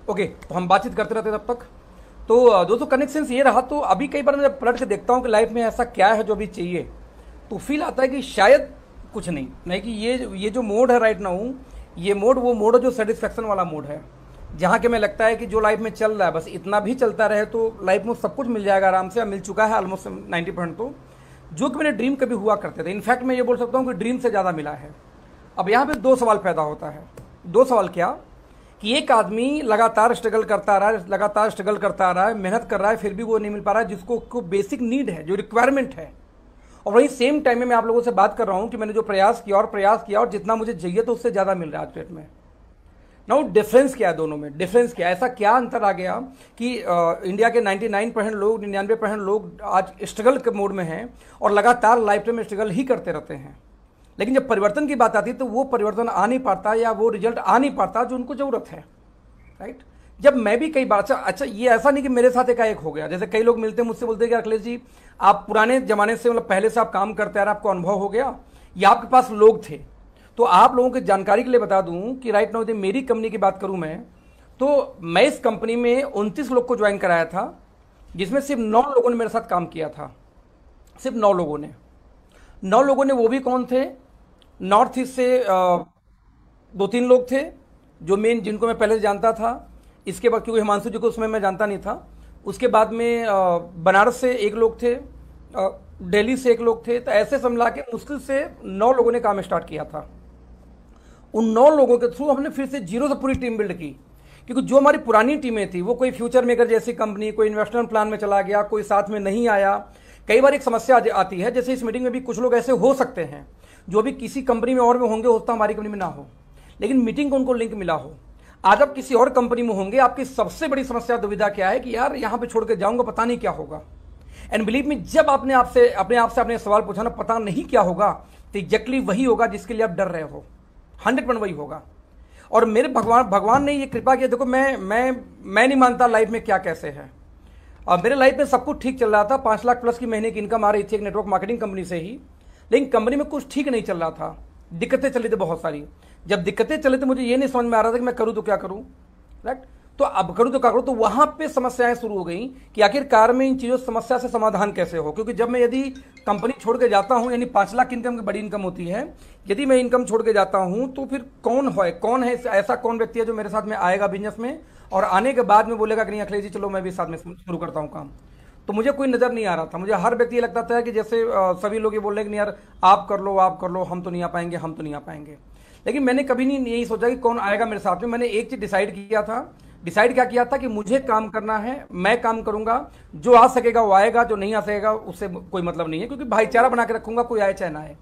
Okay, तो हम बातचीत करते रहते तब तक। तो दोस्तों कनेक्शंस ये रहा। तो अभी कई बार मैं जब पलट के देखता हूँ कि लाइफ में ऐसा क्या है जो अभी चाहिए, तो फील आता है कि शायद कुछ नहीं कि ये जो मोड है राइट नाउ, ये मोड वो मोड है जो सेटिस्फैक्शन वाला मोड है, जहाँ के मैं लगता है कि जो लाइफ में चल रहा है बस इतना भी चलता रहे तो लाइफ में सब कुछ मिल जाएगा आराम से। मिल चुका है ऑलमोस्ट 90%। तो जो कि मेरे ड्रीम कभी हुआ करते थे, इनफैक्ट मैं ये बोल सकता हूँ कि ड्रीम से ज़्यादा मिला है। अब यहाँ पे दो सवाल पैदा होता है। दो सवाल क्या कि एक आदमी लगातार स्ट्रगल करता रहा है, लगातार स्ट्रगल करता रहा है, मेहनत कर रहा है, फिर भी वो नहीं मिल पा रहा है जिसको बेसिक नीड है, जो रिक्वायरमेंट है। और वही सेम टाइम में मैं आप लोगों से बात कर रहा हूँ कि मैंने जो प्रयास किया और जितना मुझे चाहिए तो उससे ज़्यादा मिल रहा है आज डेट में। नाउ डिफरेंस क्या है दोनों में? डिफरेंस क्या है? ऐसा क्या अंतर आ गया कि इंडिया के 99% लोग, 99% लोग आज स्ट्रगल के मोड में हैं और लगातार लाइफ टाइम में स्ट्रगल ही करते रहते हैं, लेकिन जब परिवर्तन की बात आती है तो वो परिवर्तन आ नहीं पाता या वो रिजल्ट आ नहीं पाता जो उनको ज़रूरत है, राइट। जब मैं भी कई बार अच्छा ये ऐसा नहीं कि मेरे साथ एकाएक हो गया। जैसे कई लोग मिलते हैं मुझसे, बोलते हैं कि अखिलेश जी आप पुराने ज़माने से मतलब पहले से आप काम करते आ रहे, आपको अनुभव हो गया या आपके पास लोग थे। तो आप लोगों की जानकारी के लिए बता दूं कि राइट नाउ मेरी कंपनी की बात करूं मैं, तो मैं इस कंपनी में 29 लोग को ज्वाइन कराया था, जिसमें सिर्फ 9 लोगों ने मेरे साथ काम किया था। सिर्फ 9 लोगों ने। 9 लोगों ने वो भी कौन थे? नॉर्थ ईस्ट से 2-3 लोग थे जो मेन, जिनको मैं पहले से जानता था। इसके बाद क्योंकि हिमांशु जी को उसमें मैं जानता नहीं था। उसके बाद में बनारस से 1 लोग थे, दिल्ली से 1 लोग थे। तो ऐसे समझा के मुश्किल से 9 लोगों ने काम स्टार्ट किया था। उन 9 लोगों के थ्रू हमने फिर से जीरो से पूरी टीम बिल्ड की, क्योंकि जो हमारी पुरानी टीमें थी वो कोई फ्यूचर मेकर जैसी कंपनी, कोई इन्वेस्टमेंट प्लान में चला गया, कोई साथ में नहीं आया। कई बार एक समस्या आती है, जैसे इस मीटिंग में भी कुछ लोग ऐसे हो सकते हैं जो भी किसी कंपनी में और में होंगे, होता हमारी कंपनी में ना हो, लेकिन मीटिंग को उनको लिंक मिला हो। आज आप किसी और कंपनी में होंगे, आपकी सबसे बड़ी समस्या दुविधा क्या है कि यार यहाँ पे छोड़ के जाऊंगा, पता नहीं क्या होगा। एंड बिलीव मी, जब आपने अपने आप से सवाल पूछा ना, पता नहीं क्या होगा, तो एग्जैक्टली वही होगा जिसके लिए आप डर रहे हो। 100% वही होगा। और मेरे भगवान ने ये कृपा किया। देखो मैं नहीं मानता लाइफ में क्या कैसे है। और मेरे लाइफ में सब कुछ ठीक चल रहा था, 5 लाख प्लस की महीने की इनकम आ रही थी एक नेटवर्क मार्केटिंग कंपनी से ही, लेकिन कंपनी में कुछ ठीक नहीं चल रहा था, दिक्कतें चली थी बहुत सारी। जब दिक्कतें चली तो मुझे ये नहीं समझ में आ रहा था कि मैं करूँ तो क्या करूँ, राइट। तो अब करूँ तो क्या करूँ, तो वहाँ पे समस्याएं शुरू हो गई कि आखिरकार में इन चीज़ों समस्या से समाधान कैसे हो। क्योंकि जब मैं यदि कंपनी छोड़ के जाता हूँ, यानी 5 लाख इनकम की बड़ी इनकम होती है, यदि मैं इनकम छोड़ के जाता हूँ तो फिर कौन है ऐसा कौन व्यक्ति है जो मेरे साथ में आएगा बिजनेस में और आने के बाद में बोलेगा कि नहीं अखिलेश जी चलो मैं भी साथ में शुरू करता हूँ काम। तो मुझे कोई नज़र नहीं आ रहा था। मुझे हर व्यक्ति ये लगता था कि जैसे सभी लोग ये बोल रहे हैं कि नहीं यार आप कर लो, हम तो नहीं आ पाएंगे। लेकिन मैंने कभी नहीं यही सोचा कि कौन आएगा मेरे साथ में। मैंने एक चीज़ डिसाइड क्या किया था कि मुझे काम करना है, मैं काम करूंगा, जो आ सकेगा वो आएगा, जो नहीं आ सकेगा उससे कोई मतलब नहीं है, क्योंकि भाईचारा बना के रखूंगा, कोई आए चाहे ना आए।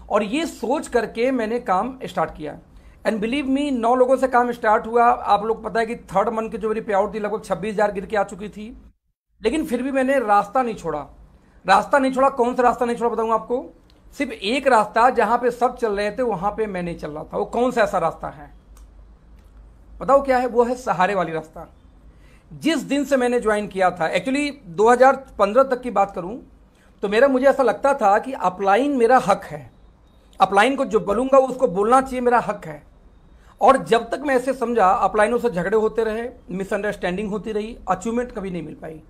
और ये सोच करके मैंने काम स्टार्ट किया। एंड बिलीव मी, 9 लोगों से काम स्टार्ट हुआ। आप लोग पता है कि 3rd मंथ की जो मेरी पे आउट थी लगभग 26,000 गिर के आ चुकी थी, लेकिन फिर भी मैंने रास्ता नहीं छोड़ा। कौन सा रास्ता नहीं छोड़ा बताऊंगा आपको। सिर्फ एक रास्ता, जहां पे सब चल रहे थे वहां पे मैं नहीं चल रहा था। वो कौन सा ऐसा रास्ता है बताओ क्या है? वो है सहारे वाली रास्ता। जिस दिन से मैंने ज्वाइन किया था, एक्चुअली 2015 तक की बात करूं तो मुझे ऐसा लगता था कि अपलाइन मेरा हक है, अपलाइन को जो बोलूंगा उसको बोलना चाहिए, मेरा हक है। और जब तक मैं ऐसे समझा, अपलाइनों से झगड़े होते रहे, मिसअंडरस्टैंडिंग होती रही, अचीवमेंट कभी नहीं मिल पाई।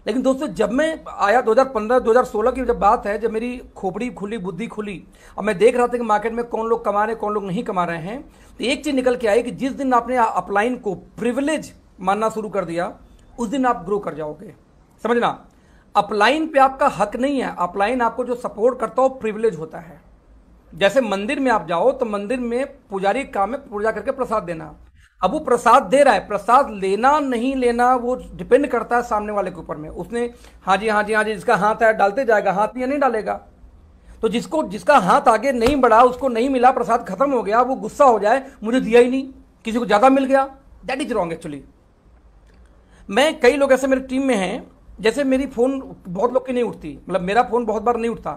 लेकिन दोस्तों जब मैं आया 2015-2016 की जब बात है, जब मेरी खोपड़ी खुली, बुद्धि खुली, और मैं देख रहा था कि मार्केट में कौन लोग कमा रहे हैं, कौन लोग नहीं कमा रहे हैं, तो एक चीज निकल के आई कि जिस दिन आपने अपलाइन को प्रिविलेज मानना शुरू कर दिया, उस दिन आप ग्रो कर जाओगे। समझना, अपलाइन पे आपका हक नहीं है, अपलाइन आपको जो सपोर्ट करता हो प्रिविलेज होता है। जैसे मंदिर में आप जाओ तो मंदिर में पुजारी का काम है पूजा करके प्रसाद देना। अब वो प्रसाद दे रहा है, प्रसाद लेना नहीं लेना वो डिपेंड करता है सामने वाले के ऊपर में। उसने हाँ जी जिसका हाथ है डालते जाएगा, हाथ नहीं डालेगा। तो जिसका हाथ आगे नहीं बढ़ा, उसको नहीं मिला, प्रसाद खत्म हो गया, वो गुस्सा हो जाए मुझे दिया ही नहीं, किसी को ज्यादा मिल गया, दैट इज रॉन्ग एक्चुअली। कई लोग ऐसे मेरी टीम में हैं, जैसे मेरी फोन बहुत लोग की नहीं उठती, मतलब मेरा फोन बहुत बार नहीं उठता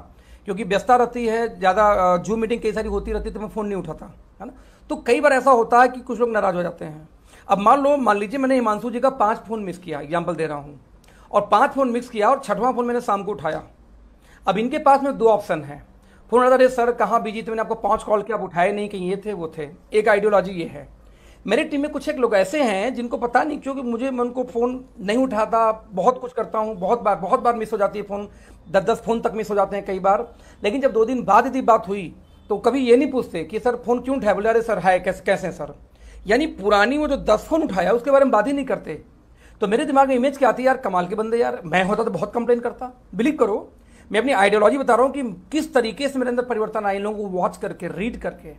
क्योंकि व्यस्तता रहती है, ज़्यादा जूम मीटिंग कई सारी होती रहती है, तो मैं फ़ोन नहीं उठाता, है ना। तो कई बार ऐसा होता है कि कुछ लोग नाराज़ हो जाते हैं। अब मान लीजिए मैंने हिमांशु जी का 5 फ़ोन मिस किया, एग्जाम्पल दे रहा हूँ, और 5 फ़ोन मिस किया और 6वां फ़ोन मैंने शाम को उठाया। अब इनके पास में 2 ऑप्शन है। फ़ोन आता, अरे सर कहाँ बिजी थे, मैंने आपको 5 कॉल किया, आप उठाए नहीं, कहीं ये थे वो थे। एक आइडियोलॉजी ये है। मेरी टीम में कुछ एक लोग ऐसे हैं जिनको पता नहीं क्योंकि मैं उनको फ़ोन नहीं उठाता, बहुत कुछ करता हूँ, बहुत बार मिस हो जाती है फ़ोन, 10-10 फ़ोन तक मिस हो जाते हैं कई बार। लेकिन जब 2 दिन बाद यदि बात हुई तो कभी ये नहीं पूछते कि सर फ़ोन क्यों उठाया, बोले अरे सर है कैसे हैं सर। यानी पुरानी वो जो 10 फ़ोन उठाया उसके बारे में बात ही नहीं करते। तो मेरे दिमाग में इमेज क्या आती है, यार कमाल के बंदे यार, मैं होता तो बहुत कंप्लेन करता। बिलीव करो, मैं अपनी आइडियोलॉजी बता रहा हूँ कि किस तरीके से मेरे अंदर परिवर्तन आए लोगों को वॉच करके, रीड करके।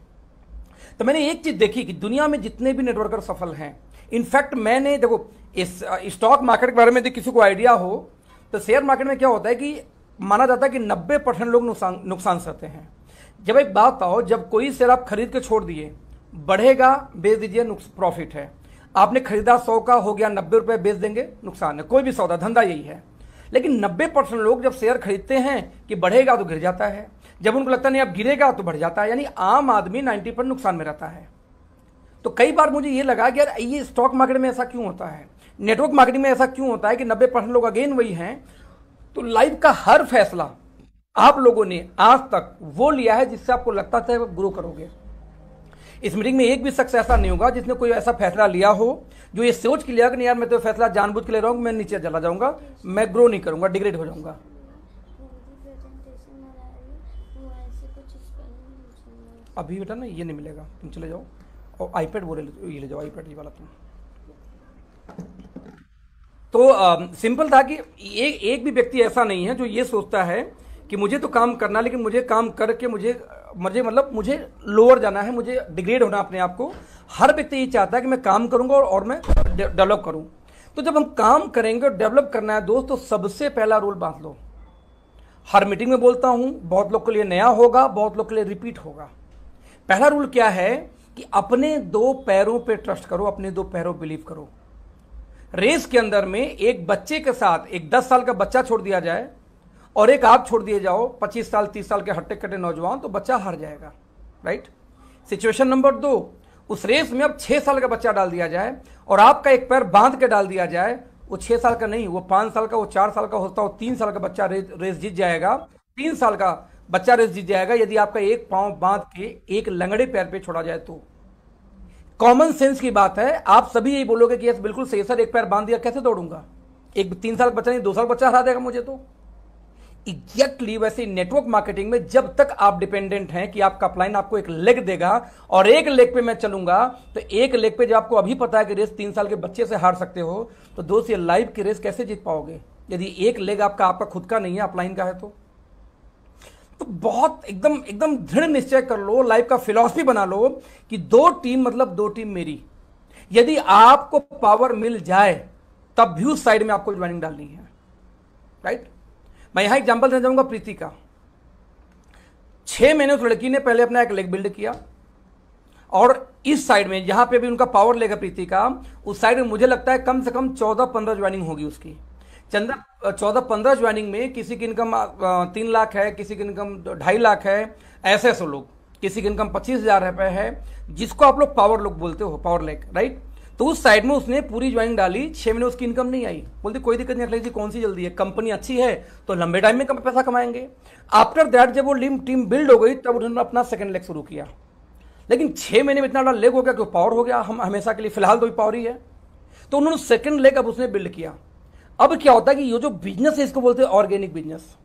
तो मैंने एक चीज देखी कि दुनिया में जितने भी नेटवर्कर सफल हैं, इनफैक्ट मैंने देखो इस स्टॉक मार्केट के बारे में यदि किसी को आइडिया हो तो शेयर मार्केट में क्या होता है कि माना जाता है कि 90% लोग नुकसान सहते हैं। जब एक बात आओ, जब कोई शेयर आप खरीद के छोड़ दिए, बढ़ेगा बेच दीजिए, प्रॉफिट है। आपने खरीदा 100 का, हो गया 90 रुपए, बेच देंगे, नुकसान है। कोई भी सौदा धंधा यही है। लेकिन 90% लोग जब शेयर खरीदते हैं कि बढ़ेगा तो गिर जाता है, जब उनको लगता नहीं अब गिरेगा तो बढ़ जाता है। यानी आम आदमी 90% नुकसान में रहता है। तो कई बार मुझे ये लगा कि यार ये स्टॉक मार्केट में ऐसा क्यों होता है, नेटवर्क मार्केटिंग में ऐसा क्यों होता है कि 90% लोग अगेन वही हैं। तो लाइफ का हर फैसला आप लोगों ने आज तक वो लिया है जिससे आपको लगता था आप ग्रो करोगे। इस मीटिंग में एक भी शख्स ऐसा नहीं होगा जिसने कोई ऐसा फैसला लिया हो जो ये सोच के लिया कि नहीं यार मैं तो फैसला जानबूझ के ले रहा हूँ, मैं नीचे चला जाऊंगा, मैं ग्रो नहीं करूंगा, डिग्रेड हो जाऊंगा। अभी बेटा ना ये नहीं मिलेगा, तुम चले जाओ और आईपैड वो ये ले जाओ, आईपैड ये वाला तुम। तो सिंपल था कि एक भी व्यक्ति ऐसा नहीं है जो ये सोचता है कि मुझे तो काम करना, लेकिन मुझे काम करके मुझे लोअर जाना है, मुझे डिग्रेड होना अपने आप को। हर व्यक्ति ये चाहता है कि मैं काम करूंगा और मैं डेवलप करूं। तो जब हम काम करेंगे और डेवलप करना है दोस्त, तो सबसे पहला रूल बांध लो। हर मीटिंग में बोलता हूं, बहुत लोग के लिए नया होगा, बहुत लोग के लिए रिपीट होगा। पहला रूल क्या है कि अपने 2 पैरों पे ट्रस्ट करो, अपने 2 पैरों बिलीव करो। रेस के अंदर में एक बच्चे के साथ एक 10 साल का बच्चा छोड़ दिया जाए और एक आप छोड़ दिए जाओ 25 साल 30 साल के हट्टे कट्टे नौजवान, तो बच्चा हार जाएगा, राइट। सिचुएशन नंबर 2, उस रेस में अब 6 साल का बच्चा डाल दिया जाए और आपका एक पैर बांध के डाल दिया जाए, वो 6 साल का नहीं, वो 5 साल का, वो 4 साल का होता, वो 3 साल का बच्चा रेस जीत जाएगा। 3 साल का बच्चा रेस जीत जाएगा यदि आपका एक पांव बांध के एक लंगड़े पैर पे छोड़ा जाए तो। कॉमन सेंस की बात है, आप सभी यही बोलोगे कि यस बिल्कुल सही सर, एक पैर बांध दिया कैसे दौड़ूंगा, एक 3 साल का बच्चा नहीं 2 साल बच्चा हरा देगा मुझे। तो एग्जैक्टली वैसे नेटवर्क मार्केटिंग में जब तक आप डिपेंडेंट हैं कि आपका अपलाइन आपको एक लेग देगा और एक लेग पे मैं चलूंगा, तो एक लेग पे जब आपको अभी पता है कि रेस 3 साल के बच्चे से हार सकते हो, तो दोस्त ये लाइफ की रेस कैसे जीत पाओगे यदि एक लेग आपका खुद का नहीं है, अपलाइन का है। तो बहुत एकदम दृढ़ निश्चय कर लो, लाइफ का फिलॉसफी बना लो कि 2 टीम मतलब 2 टीम मेरी। यदि आपको पावर मिल जाए तब भी उस साइड में आपको ज्वाइनिंग डालनी है, राइट। मैं यहां एग्जांपल देना चाहूंगा प्रीति का। 6 महीने उस लड़की ने पहले अपना एक लेग बिल्ड किया और इस साइड में जहां पे भी उनका पावर लेगा प्रीति का, उस साइड में मुझे लगता है कम से कम 14-15 ज्वाइनिंग होगी उसकी। 14-15 ज्वाइनिंग में किसी की इनकम 3 लाख है, किसी की इनकम 2.5 लाख है, ऐसे लोग, किसी की इनकम 25,000 रुपए है, जिसको आप लोग पावर लोग बोलते हो, पावर लेग, राइट। तो उस साइड में उसने पूरी ज्वाइनिंग डाली, 6 महीने उसकी इनकम नहीं आई। बोलती कोई दिक्कत नहीं, अखिलेश जी कौन सी जल्दी है, कंपनी अच्छी है तो लंबे टाइम में पैसा कमाएंगे। आफ्टर दैट जब वो टीम बिल्ड हो गई तब उन्होंने अपना सेकंड लेग शुरू किया। लेकिन 6 महीने में इतना बड़ा लेग हो गया कि पावर हो गया, हम हमेशा के लिए फिलहाल तो पावर ही है। तो उन्होंने सेकंड लेग अब उसने बिल्ड किया। अब क्या होता है कि ये जो बिजनेस है इसको बोलते हैं ऑर्गेनिक बिजनेस।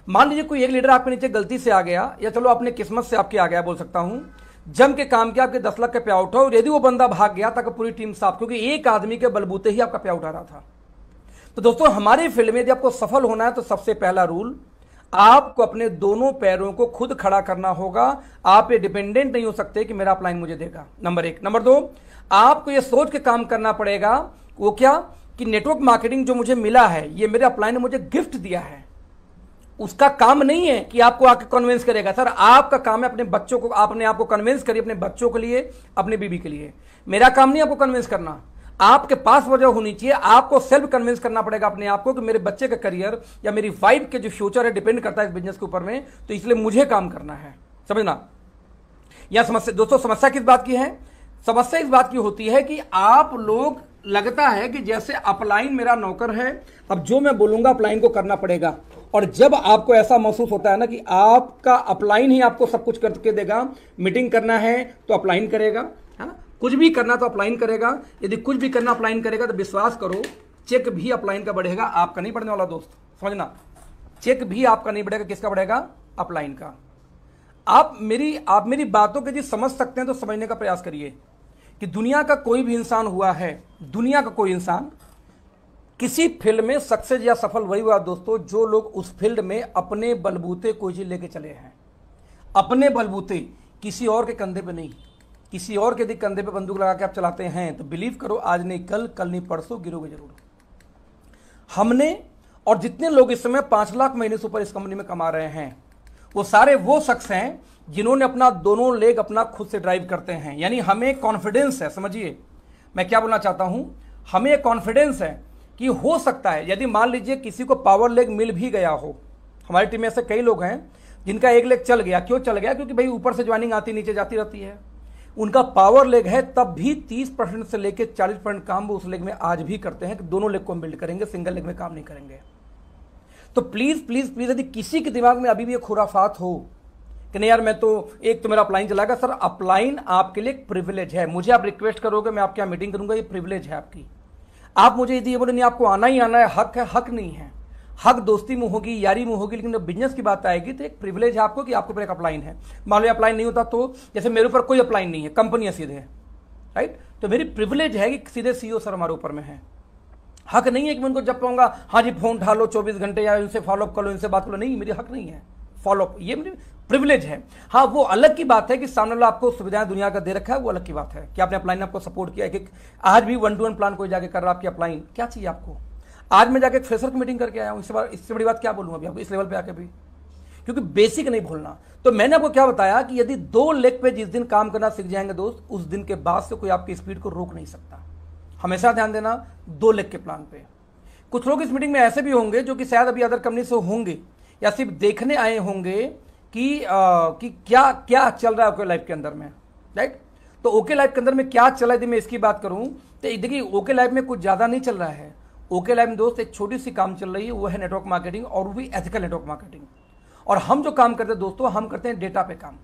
मान लीजिए कोई एक लीडर आपके नीचे गलती से आ गया, या चलो अपने किस्मत से आपके आ गया बोल सकता हूं, जम के काम किया, आपके 10 लाख का पे आउट हो, और यदि वो बंदा भाग गया तक पूरी टीम साफ, क्योंकि एक आदमी के बलबूते ही आपका पे आउट आ रहा था। तो दोस्तों हमारे फील्ड में यदि आपको सफल होना है तो सबसे पहला रूल, आपको अपने दोनों पैरों को खुद खड़ा करना होगा। आप ये डिपेंडेंट नहीं हो सकते कि मेरा अपलाइन मुझे देगा, नंबर 1। नंबर 2, आपको ये सोच के काम करना पड़ेगा, वो क्या कि नेटवर्क मार्केटिंग जो मुझे मिला है, ये मेरे अपलाइन ने मुझे गिफ्ट दिया है। उसका काम नहीं है कि आपको आके कन्विंस करेगा। सर आपका काम है अपने बच्चों को, अपने आप को कन्विंस करिए, अपने बच्चों के लिए, अपने बीबी के लिए। मेरा काम नहीं आपको कन्विंस करना, आपके पास वजह होनी चाहिए, आपको सेल्फ कन्विंस करना पड़ेगा अपने आप को कि मेरे बच्चे का करियर या मेरी वाइफ के जो फ्यूचर है डिपेंड करता है इस बिजनेस के ऊपर में, तो इसलिए मुझे काम करना है। समझना यह समस्या दोस्तों, समस्या किस बात की है? समस्या इस बात की होती है कि आप लोग लगता है कि जैसे अपलाइन मेरा नौकर है, अब जो मैं बोलूंगा अपलाइन को करना पड़ेगा। और जब आपको ऐसा महसूस होता है ना कि आपका अपलाइन ही आपको सब कुछ करके देगा, मीटिंग करना है तो अपलाइन करेगा, है ना, कुछ भी करना तो अपलाइन करेगा, यदि कुछ भी करना अपलाइन करेगा तो विश्वास करो चेक भी अपलाइन का बढ़ेगा, आपका नहीं बढ़ने वाला दोस्त, समझना। चेक भी आपका नहीं बढ़ेगा, किसका बढ़ेगा? अपलाइन का। आप मेरी बातों के जी समझ सकते हैं तो समझने का प्रयास करिए कि दुनिया का कोई भी इंसान हुआ है, दुनिया का कोई इंसान किसी फील्ड में सक्सेस या सफल वही हुआ दोस्तों जो लोग उस फील्ड में अपने बलबूते कोई चीज लेके चले हैं, अपने बलबूते, किसी और के कंधे पे नहीं। किसी और के यदि कंधे पे बंदूक लगा के आप चलाते हैं तो बिलीव करो आज नहीं कल, कल नहीं परसों गिरोगे जरूर। हमने और जितने लोग इस समय 5 लाख महीने से ऊपर इस कंपनी में कमा रहे हैं वो सारे वो शख्स हैं जिन्होंने अपना दोनों लेग अपना खुद से ड्राइव करते हैं। यानी हमें कॉन्फिडेंस है, समझिए मैं क्या बोलना चाहता हूं, हमें कॉन्फिडेंस है कि हो सकता है यदि मान लीजिए किसी को पावर लेग मिल भी गया हो। हमारी टीम में ऐसे कई लोग हैं जिनका एक लेग चल गया। क्यों चल गया? क्योंकि भाई ऊपर से ज्वाइनिंग आती नीचे जाती रहती है। उनका पावर लेग है तब भी 30% से लेकर 40% काम वो उस लेग में आज भी करते हैं कि दोनों लेग को हम बिल्ड करेंगे, सिंगल लेग में काम नहीं करेंगे। तो प्लीज प्लीज प्लीज यदि किसी के दिमाग में अभी भी एक खुराफात हो कि नहीं यार मैं तो एक तो मेरा अपलाइन चलाएगा, सर अपलाइन आपके लिए एक प्रिविलेज है। मुझे आप रिक्वेस्ट करोगे मैं आपके यहाँ मीटिंग करूंगा, ये प्रिविलेज है आपकी। आप मुझे यदि ये बोले नहीं आपको आना ही आना है, हक है, हक नहीं है। हक दोस्ती में होगी, यारी में होगी, लेकिन जब बिजनेस की बात आएगी तो एक प्रिविलेज है आपको कि आपके ऊपर एक अपलाइन है। मान लो अपलाइन नहीं होता तो जैसे मेरे ऊपर कोई अपलाइन नहीं है, कंपनी है सीधे, राइट, तो मेरी प्रिविलेज है कि सीधे सीईओ सर हमारे ऊपर में है। हक नहीं है कि मैं उनको जब पाऊंगा हाँ जी फोन उठा लो 24 घंटे या इनसे फॉलोअप कर लो, इनसे बात करो, नहीं, मेरी हक नहीं है फॉलोअप, ये मेरी प्रिविलेज है। हाँ वो अलग की बात है कि सामने वाला आपको सुविधाएं दुनिया का दे रखा है, वो अलग की बात है कि आपने अपलाइन आपको सपोर्ट किया। कि आज भी 1-to-1 प्लान कोई जाके कर रहा है आपकी अपलाइन, क्या चाहिए आपको? आज मैं जाके फ्रेशर की मीटिंग करके आया हूँ, इससे बड़ी बात क्या बोलूँ अभी आपको इस लेवल पे आके भी, क्योंकि बेसिक नहीं भूलना। तो मैंने आपको क्या बताया कि यदि 2 लेग पे जिस दिन काम करना सीख जाएंगे दोस्त, उस दिन के बाद से कोई आपकी स्पीड को रोक नहीं सकता। हमेशा ध्यान देना 2 लेग के प्लान पे। कुछ लोग इस मीटिंग में ऐसे भी होंगे जो कि शायद अभी अदर कंपनी से होंगे या सिर्फ देखने आए होंगे कि क्या क्या चल रहा है ओके लाइफ के अंदर में, राइट। तो ओके लाइफ के अंदर में क्या चल रहा है यदि मैं इसकी बात करूं तो देखिए ओके लाइफ में कुछ ज्यादा नहीं चल रहा है। ओके लाइफ में दोस्त एक छोटी सी काम चल रही है, वो है नेटवर्क मार्केटिंग, और वो भी एथिकल नेटवर्क मार्केटिंग। और हम जो काम करते हैं दोस्तों, हम करते हैं डेटा पे काम।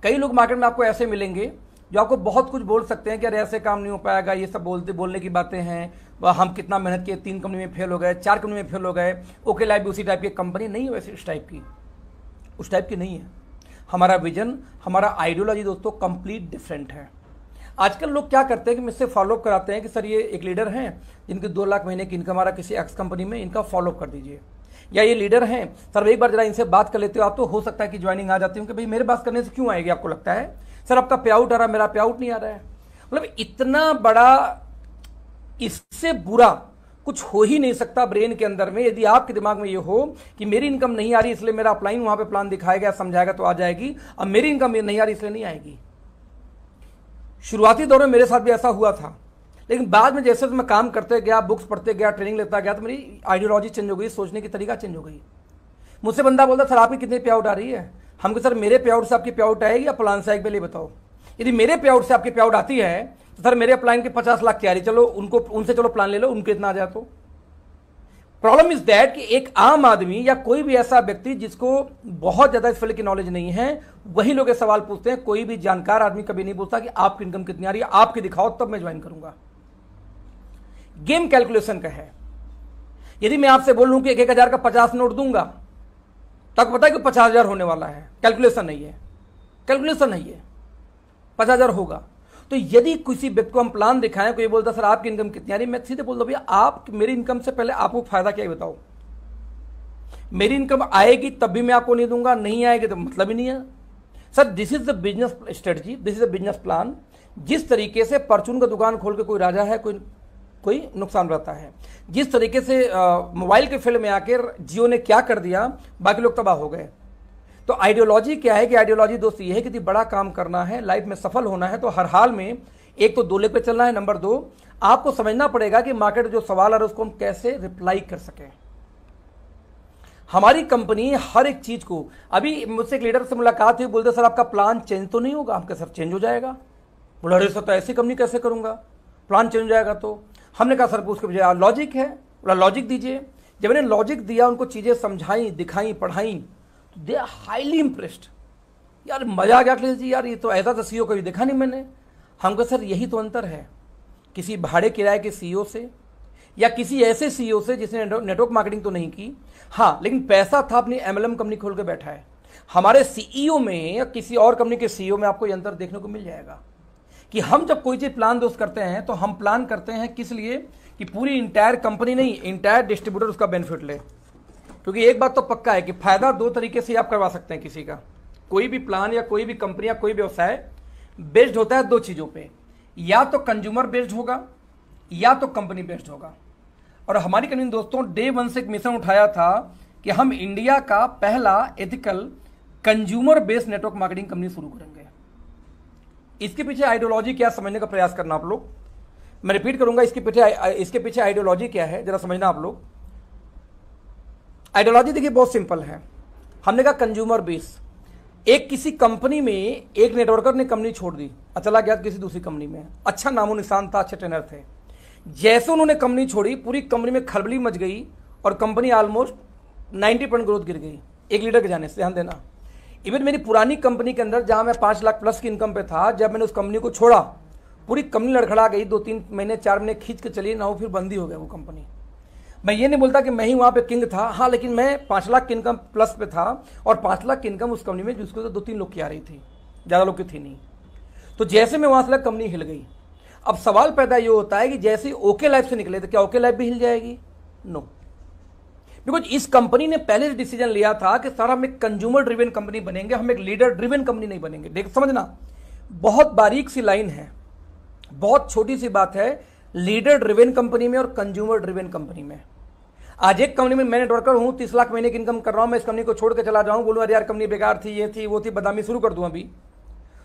कई लोग मार्केट में आपको ऐसे मिलेंगे जो आपको बहुत कुछ बोल सकते हैं कि अरे ऐसे काम नहीं हो पाएगा, ये सब बोलने की बातें हैं, हम कितना मेहनत किए, 3 कंपनी में फेल हो गए, 4 कंपनी में फेल हो गए। ओके लाइफ भी उसी टाइप की कंपनी नहीं है, वैसे उस टाइप की नहीं है। हमारा विजन, हमारा आइडियोलॉजी दोस्तों कंप्लीट डिफरेंट है। आजकल लोग क्या करते हैं कि मुझसे फॉलोअप कराते हैं कि सर ये एक लीडर हैं जिनकी 2 लाख महीने की इनकम आ रहा है किसी एक्स कंपनी में, इनका फॉलोअप कर दीजिए। या ये लीडर हैं सर एक बार जरा इनसे बात कर लेते हो आप, तो हो सकता है कि ज्वाइनिंग आ जाती हूँ। कि भाई मेरे बात करने से क्यों आएगी आपको लगता है? सर आपका पे आउट आ रहा है, मेरा पे आउट नहीं आ रहा है। मतलब इतना बड़ा, इससे बुरा कुछ हो ही नहीं सकता ब्रेन के अंदर में। यदि आपके दिमाग में ये हो कि मेरी इनकम नहीं आ रही इसलिए मेरा अपलाइन वहां पे प्लान दिखाएगा, समझाएगा तो आ जाएगी, अब मेरी इनकम नहीं आ रही इसलिए नहीं आएगी। शुरुआती दौर में मेरे साथ भी ऐसा हुआ था, लेकिन बाद में जैसे मैं काम करते गया, बुक्स पढ़ते गया, ट्रेनिंग लेता गया, तो मेरी आइडियोलॉजी चेंज हो गई, सोचने की तरीका चेंज हो गई। मुझसे बंदा बोलता सर आपकी कितनी पे आउट आ रही है? हमको सर मेरे पे आउट से आपकी पे आउट आएगी या प्लान से आएगी, पहले बताओ। यदि मेरे पे आउट से आपकी पे आउट आती है तो सर मेरे प्लान के 50 लाख की आ रही, चलो उनसे चलो प्लान ले लो, उनके इतना आ जाए। तो प्रॉब्लम इज दैट कि एक आम आदमी या कोई भी ऐसा व्यक्ति जिसको बहुत ज्यादा इस फील्ड की नॉलेज नहीं है, वही लोग ये सवाल पूछते हैं। कोई भी जानकार आदमी कभी नहीं पूछता कि आपकी इनकम कितनी आ रही है, आपकी दिखाओ तब मैं ज्वाइन करूंगा। गेम कैलकुलेशन का है। यदि मैं आपसे बोल लूं कि 1,000 का 50 नोट दूंगा, तब पता है कि 50,000 होने वाला है। कैलकुलेशन नहीं है, 50,000 होगा। तो यदि किसी व्यक्ति को हम प्लान दिखाएं, कोई बोलता सर आपकी इनकम कितनी आ रही, मैं सीधे बोल दो भैया आप मेरी इनकम से पहले आपको फायदा क्या है बताओ। मेरी इनकम आएगी तब भी मैं आपको नहीं दूंगा, नहीं आएगी तो मतलब ही नहीं है। Sir this is the business strategy, this is the business plan. जिस तरीके से परचून का दुकान खोल के कोई राजा है, कोई नुकसान रहता है। जिस तरीके से मोबाइल के फील्ड में आकर जियो ने क्या कर दिया, बाकी लोग तबाह हो गए। तो आइडियोलॉजी क्या है कि आइडियोलॉजी दोस्त ये है कि बड़ा काम करना है, लाइफ में सफल होना है, तो हर हाल में एक तो 2 लेग पे चलना है। नंबर 2 आपको समझना पड़ेगा कि मार्केट जो सवाल आ रहा है उसको हम कैसे रिप्लाई कर सकें। हमारी कंपनी हर एक चीज को, अभी मुझसे एक लीडर से मुलाकात हुई, बोलते सर आपका प्लान चेंज तो नहीं होगा? हमके सर चेंज हो जाएगा। बोला अरे सर तो ऐसी कंपनी कैसे करूंगा, प्लान चेंज हो जाएगा? तो हमने कहा सर उसके बजाय लॉजिक है। बोला लॉजिक दीजिए। जब मैंने लॉजिक दिया, उनको चीजें समझाई, दिखाई, पढ़ाई, दे आर हाईली इंप्रेस्ड। यार मजा आ गया अखिलेश जी, यार ये तो ऐसा तो सीईओ कभी देखा नहीं मैंने। हम कहा सर यही तो अंतर है किसी भाड़े किराए के सीईओ से या किसी ऐसे सीईओ से जिसने नेटवर्क मार्केटिंग तो नहीं की, हाँ लेकिन पैसा था, अपनी एमएलएम कंपनी खोल के बैठा है। हमारे सीईओ में या किसी और कंपनी के सीईओ में आपको ये अंतर देखने को मिल जाएगा कि हम जब कोई चीज प्लान दोस्त करते हैं तो हम प्लान करते हैं किस लिए कि पूरी इंटायर कंपनी नहीं, इंटायर डिस्ट्रीब्यूटर उसका बेनिफिट ले। क्योंकि एक बात तो पक्का है कि फायदा दो तरीके से आप करवा सकते हैं किसी का। कोई भी प्लान या कोई भी कंपनी या कोई व्यवसाय बेस्ड होता है दो चीजों पे, या तो कंज्यूमर बेस्ड होगा या तो कंपनी बेस्ड होगा। और हमारी कंपनी दोस्तों डे वन से एक मिशन उठाया था कि हम इंडिया का पहला ethical consumer based network marketing company शुरू करेंगे। इसके पीछे आइडियोलॉजी क्या समझने का प्रयास करना आप लोग। मैं रिपीट करूंगा, इसके पीछे आइडियोलॉजी क्या है जरा समझना आप लोग। आइडियोलॉजी देखिए बहुत सिंपल है। हमने कहा कंज्यूमर बेस, एक किसी कंपनी में एक नेटवर्कर ने कंपनी छोड़ दी, चला गया किसी दूसरी कंपनी में, अच्छा नामो निशान था, अच्छे ट्रेनर थे। जैसे उन्होंने कंपनी छोड़ी पूरी कंपनी में खलबली मच गई और कंपनी ऑलमोस्ट 90% ग्रोथ गिर गई एक लीडर के जाने से। ध्यान देना, इवन मेरी पुरानी कंपनी के अंदर जहां मैं 5 लाख प्लस की इनकम पे था, जब मैंने उस कंपनी को छोड़ा पूरी कंपनी लड़खड़ा गई। 2-3 महीने 4 महीने खींच के चली ना, वो फिर बंद ही हो गया वो कंपनी। मैं ये नहीं बोलता कि मैं ही वहां पे किंग था, हाँ लेकिन मैं 5 लाख की इनकम प्लस पे था और 5 लाख की इनकम उस कंपनी में जिसको तो 2-3 लोग की आ रही थी, ज्यादा लोग की थी नहीं। तो जैसे मैं वहां से कंपनी हिल गई। अब सवाल पैदा ये होता है कि जैसे ओके लाइफ से निकले तो क्या ओके लाइफ भी हिल जाएगी? नो, बिकॉज इस कंपनी ने पहले से डिसीजन लिया था कि सर हम एक कंज्यूमर ड्रिवन कंपनी बनेंगे, हम एक लीडर ड्रिवन कंपनी नहीं बनेंगे। देख समझना, बहुत बारीक सी लाइन है, बहुत छोटी सी बात है लीडर ड्रिवन कंपनी में और कंज्यूमर ड्रिवन कंपनी में। आज एक कंपनी में मैं नेटवर्कर हूं, 30 लाख महीने की इनकम कर रहा हूं, मैं इस कंपनी को छोड़ के चला जाऊं, बोलूं अरे यार कंपनी बेकार थी, ये थी वो थी, बदामी शुरू कर दूं अभी,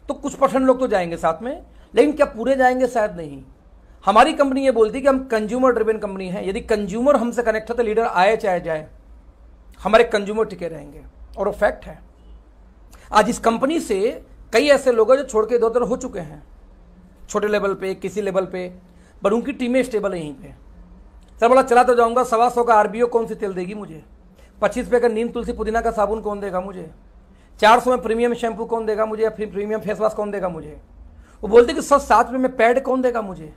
तो कुछ % लोग तो जाएंगे साथ में, लेकिन क्या पूरे जाएंगे? शायद नहीं। हमारी कंपनी ये बोलती है कि हम कंज्यूमर ड्रिवन कंपनी है, यदि कंज्यूमर हमसे कनेक्ट है तो लीडर आए चाहे जाए हमारे कंज्यूमर टिके रहेंगे, और वो फैक्ट है। आज इस कंपनी से कई ऐसे लोग हैं जो छोड़ के इधर उधर हो चुके हैं, छोटे लेवल पे, किसी लेवल पे, पर उनकी टीमें स्टेबल है यहीं पे। सर बोला चला तो जाऊंगा, 125 का आरबीओ कौन सी तेल देगी मुझे, 25 रुपये का नीम तुलसी पुदीना का साबुन कौन देगा मुझे, 400 में प्रीमियम शैम्पू कौन देगा मुझे, या फिर प्रीमियम फेस वॉश कौन देगा मुझे। वो बोलते कि सर 7 रुपये में पैड कौन देगा मुझे,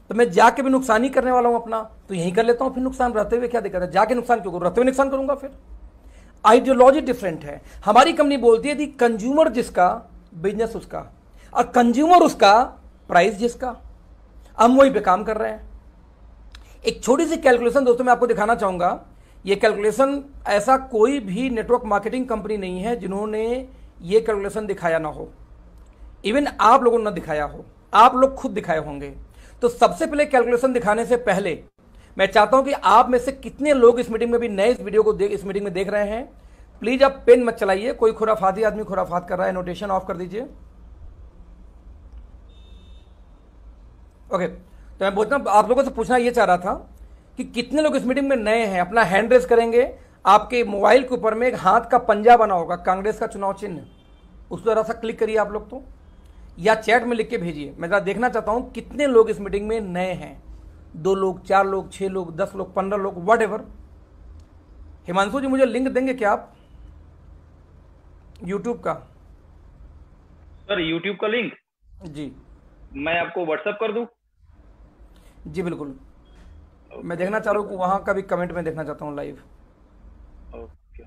तो मैं जाके भी नुकसान ही करने वाला हूं अपना, तो यहीं कर लेता हूं, फिर नुकसान रहते हुए क्या दिक्कत है, जाके नुकसान क्यों करूं, रहते हुए नुकसान करूंगा। फिर आइडियोलॉजी डिफरेंट है। हमारी कंपनी बोलती है कि कंज्यूमर जिसका बिजनेस उसका, और कंज्यूमर उसका प्राइस जिसका, हम वहीं पे काम कर रहे हैं। एक छोटी सी कैलकुलेशन दोस्तों मैं आपको दिखाना चाहूंगा। ये कैलकुलेशन ऐसा कोई भी नेटवर्क मार्केटिंग कंपनी नहीं है जिन्होंने ये कैलकुलेशन दिखाया ना हो, इवन आप लोगों ने ना दिखाया हो, आप लोग खुद दिखाए होंगे। तो सबसे पहले कैलकुलेशन दिखाने से पहले मैं चाहता हूं कि आप में से कितने लोग इस मीटिंग में भी नए इस वीडियो को इस मीटिंग में देख रहे हैं, प्लीज आप पेन मत चलाइए। कोई खुराफाती आदमी खुराफात कर रहा है, नोटेशन ऑफ कर दीजिए। ओके, तो मैं बोलता हूं आप लोगों से पूछना ये चाह रहा था कि कितने लोग इस मीटिंग में नए हैं। अपना हैंड रेज करेंगे। आपके मोबाइल के ऊपर में एक हाथ का पंजा बना होगा, कांग्रेस का चुनाव चिन्ह, उस पर जरा सा क्लिक करिए आप लोग तो, या चैट में लिख के भेजिए। मैं जरा देखना चाहता हूं कितने लोग इस मीटिंग में नए हैं। 2 लोग, 4 लोग, 6 लोग, 10 लोग, 15 लोग, वट एवर। हिमांशु जी मुझे लिंक देंगे क्या आप यूट्यूब का? सर यूट्यूब का लिंक जी मैं आपको व्हाट्सएप कर दूं? जी बिल्कुल, मैं देखना चाह रहा हूँ, वहां का भी कमेंट में देखना चाहता हूँ live. Okay,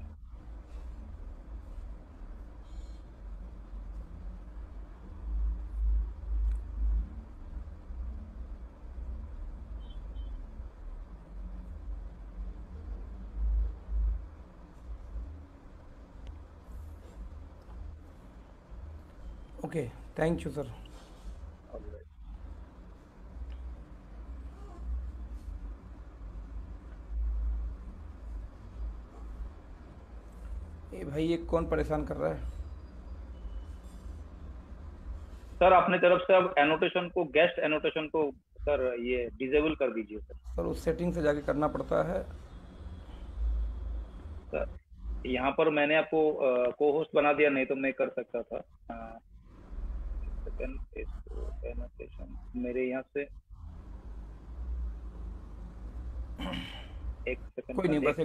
okay, thank you sir. ये भाई ये कौन परेशान कर रहा है? सर अपने तरफ से अब एनोटेशन को, गेस्ट एनोटेशन को सर ये डिसेबल कर दीजिए सर। सर उस सेटिंग से जाके करना पड़ता है सर यहाँ पर मैंने आपको को होस्ट बना दिया, नहीं तो मैं कर सकता था। एनोटेशन मेरे यहाँ से एक सेकंड, कोई नहीं, बस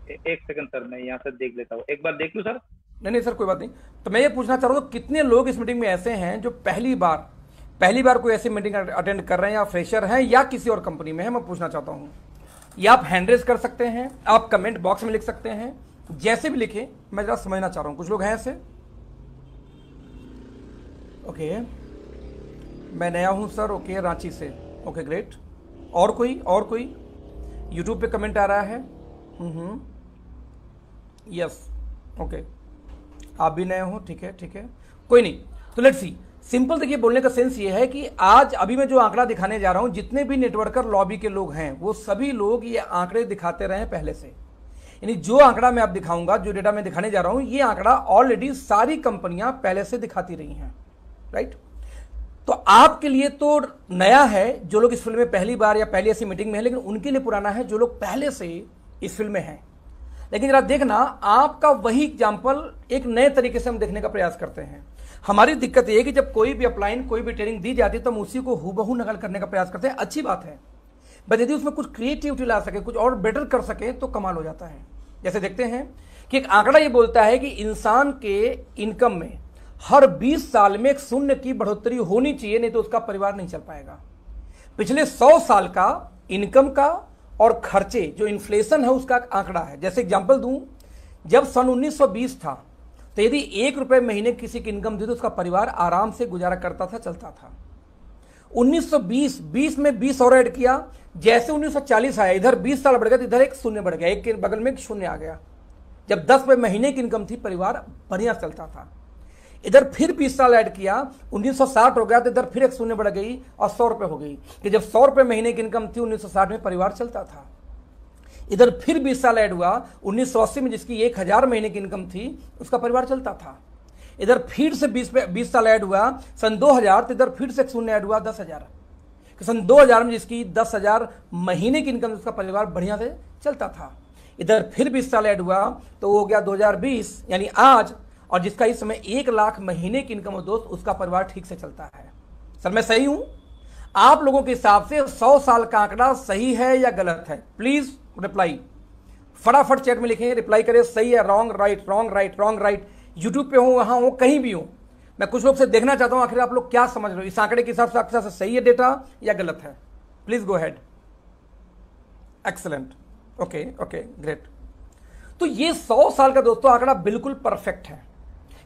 एक सेकंड सर, मैं यहाँ से देख लेता हूँ, एक बार देख लूँ सर। नहीं सर कोई बात नहीं। तो मैं ये पूछना चाह रहा हूँ कितने लोग इस मीटिंग में ऐसे हैं जो पहली बार पहली बार कोई ऐसी मीटिंग अटेंड कर रहे हैं या फ्रेशर हैं या किसी और कंपनी में है, मैं पूछना चाहता हूं। या आप हैंड रेज कर सकते हैं, आप कमेंट बॉक्स में लिख सकते हैं, जैसे भी लिखे, मैं जरा समझना चाह रहा हूं। कुछ लोग हैं ऐसे? ओके, मैं नया हूं सर। ओके, रांची से। Okay great. और कोई यूट्यूब पे कमेंट आ रहा है? यस, ओके, आप भी नए हो, ठीक है, कोई नहीं। तो लेट्स सी, सिंपल देखिए, बोलने का सेंस ये है कि आज अभी मैं जो आंकड़ा दिखाने जा रहा हूं, जितने भी नेटवर्कर लॉबी के लोग हैं वो सभी लोग ये आंकड़े दिखाते रहे पहले से। यानी जो आंकड़ा मैं आप दिखाऊंगा, जो डेटा मैं दिखाने जा रहा हूं, ये आंकड़ा ऑलरेडी सारी कंपनियां पहले से दिखाती रही हैं, राइट। तो आपके लिए तो नया है, जो लोग इस फील्ड में पहली बार या पहली ऐसी मीटिंग में है, लेकिन उनके लिए पुराना है जो लोग पहले से इस फील्ड में हैं। लेकिन जरा देखना, आपका वही एग्जाम्पल एक नए तरीके से हम देखने का प्रयास करते हैं। हमारी दिक्कत यह है कि जब कोई भी अपलाइन, कोई भी ट्रेनिंग दी जाती है तो हम उसी को हूबहू नकल करने का प्रयास करते हैं। अच्छी बात है, बट यदि उसमें कुछ क्रिएटिविटी ला सके, कुछ और बेटर कर सके तो कमाल हो जाता है। जैसे देखते हैं कि एक आंकड़ा ये बोलता है कि इंसान के इनकम में हर 20 साल में एक शून्य की बढ़ोतरी होनी चाहिए, नहीं तो उसका परिवार नहीं चल पाएगा। पिछले 100 साल का इनकम का और खर्चे, जो इन्फ्लेशन है, उसका आंकड़ा है। जैसे एग्जांपल दूं, जब सन 1920 था तो यदि 1 रुपए महीने किसी की इनकम थी तो उसका परिवार आराम से गुजारा करता था, चलता था। 1920 20 में 20 और ऐड किया, जैसे 1940 आया, इधर 20 साल बढ़ गया तो इधर एक शून्य बढ़ गया, एक के बगल में एक शून्य आ गया। जब 10 रुपए महीने की इनकम थी, परिवार बढ़िया चलता था। इधर फिर 20 साल ऐड किया, 1960 हो गया तो इधर फिर एक शून्य बढ़ गई और 100 रुपए हो गई, कि जब 100 रुपए महीने की इनकम थी 1960 में, परिवार चलता था। इधर फिर 20 साल ऐड हुआ, 1980 में जिसकी 1000 महीने की इनकम थी उसका परिवार चलता था। इधर फिर से 20 साल ऐड हुआ, सन 2000, तो इधर फिर से एक शून्य ऐड हुआ, 10,000। सन 2000 में जिसकी 10,000 महीने की इनकम, उसका परिवार बढ़िया से चलता था। इधर फिर 20 साल ऐड हुआ तो वो हो गया 2020, यानी आज, और जिसका इस समय 1 लाख महीने की इनकम हो दोस्त, उसका परिवार ठीक से चलता है। सर मैं सही हूं? आप लोगों के हिसाब से 100 साल का आंकड़ा सही है या गलत है? प्लीज रिप्लाई फटाफट चैट में लिखें, रिप्लाई करें, सही है, wrong right, wrong right, wrong right. YouTube पे हो, वहां हो, कहीं भी हो, मैं कुछ लोग से देखना चाहता हूं आखिर आप लोग क्या समझ रहे हो, इस आंकड़े के हिसाब से आपके हिसाब से सही है डेटा या गलत है? Please go head. Excellent, okay okay great. तो ये 100 साल का दोस्तों आंकड़ा बिल्कुल परफेक्ट है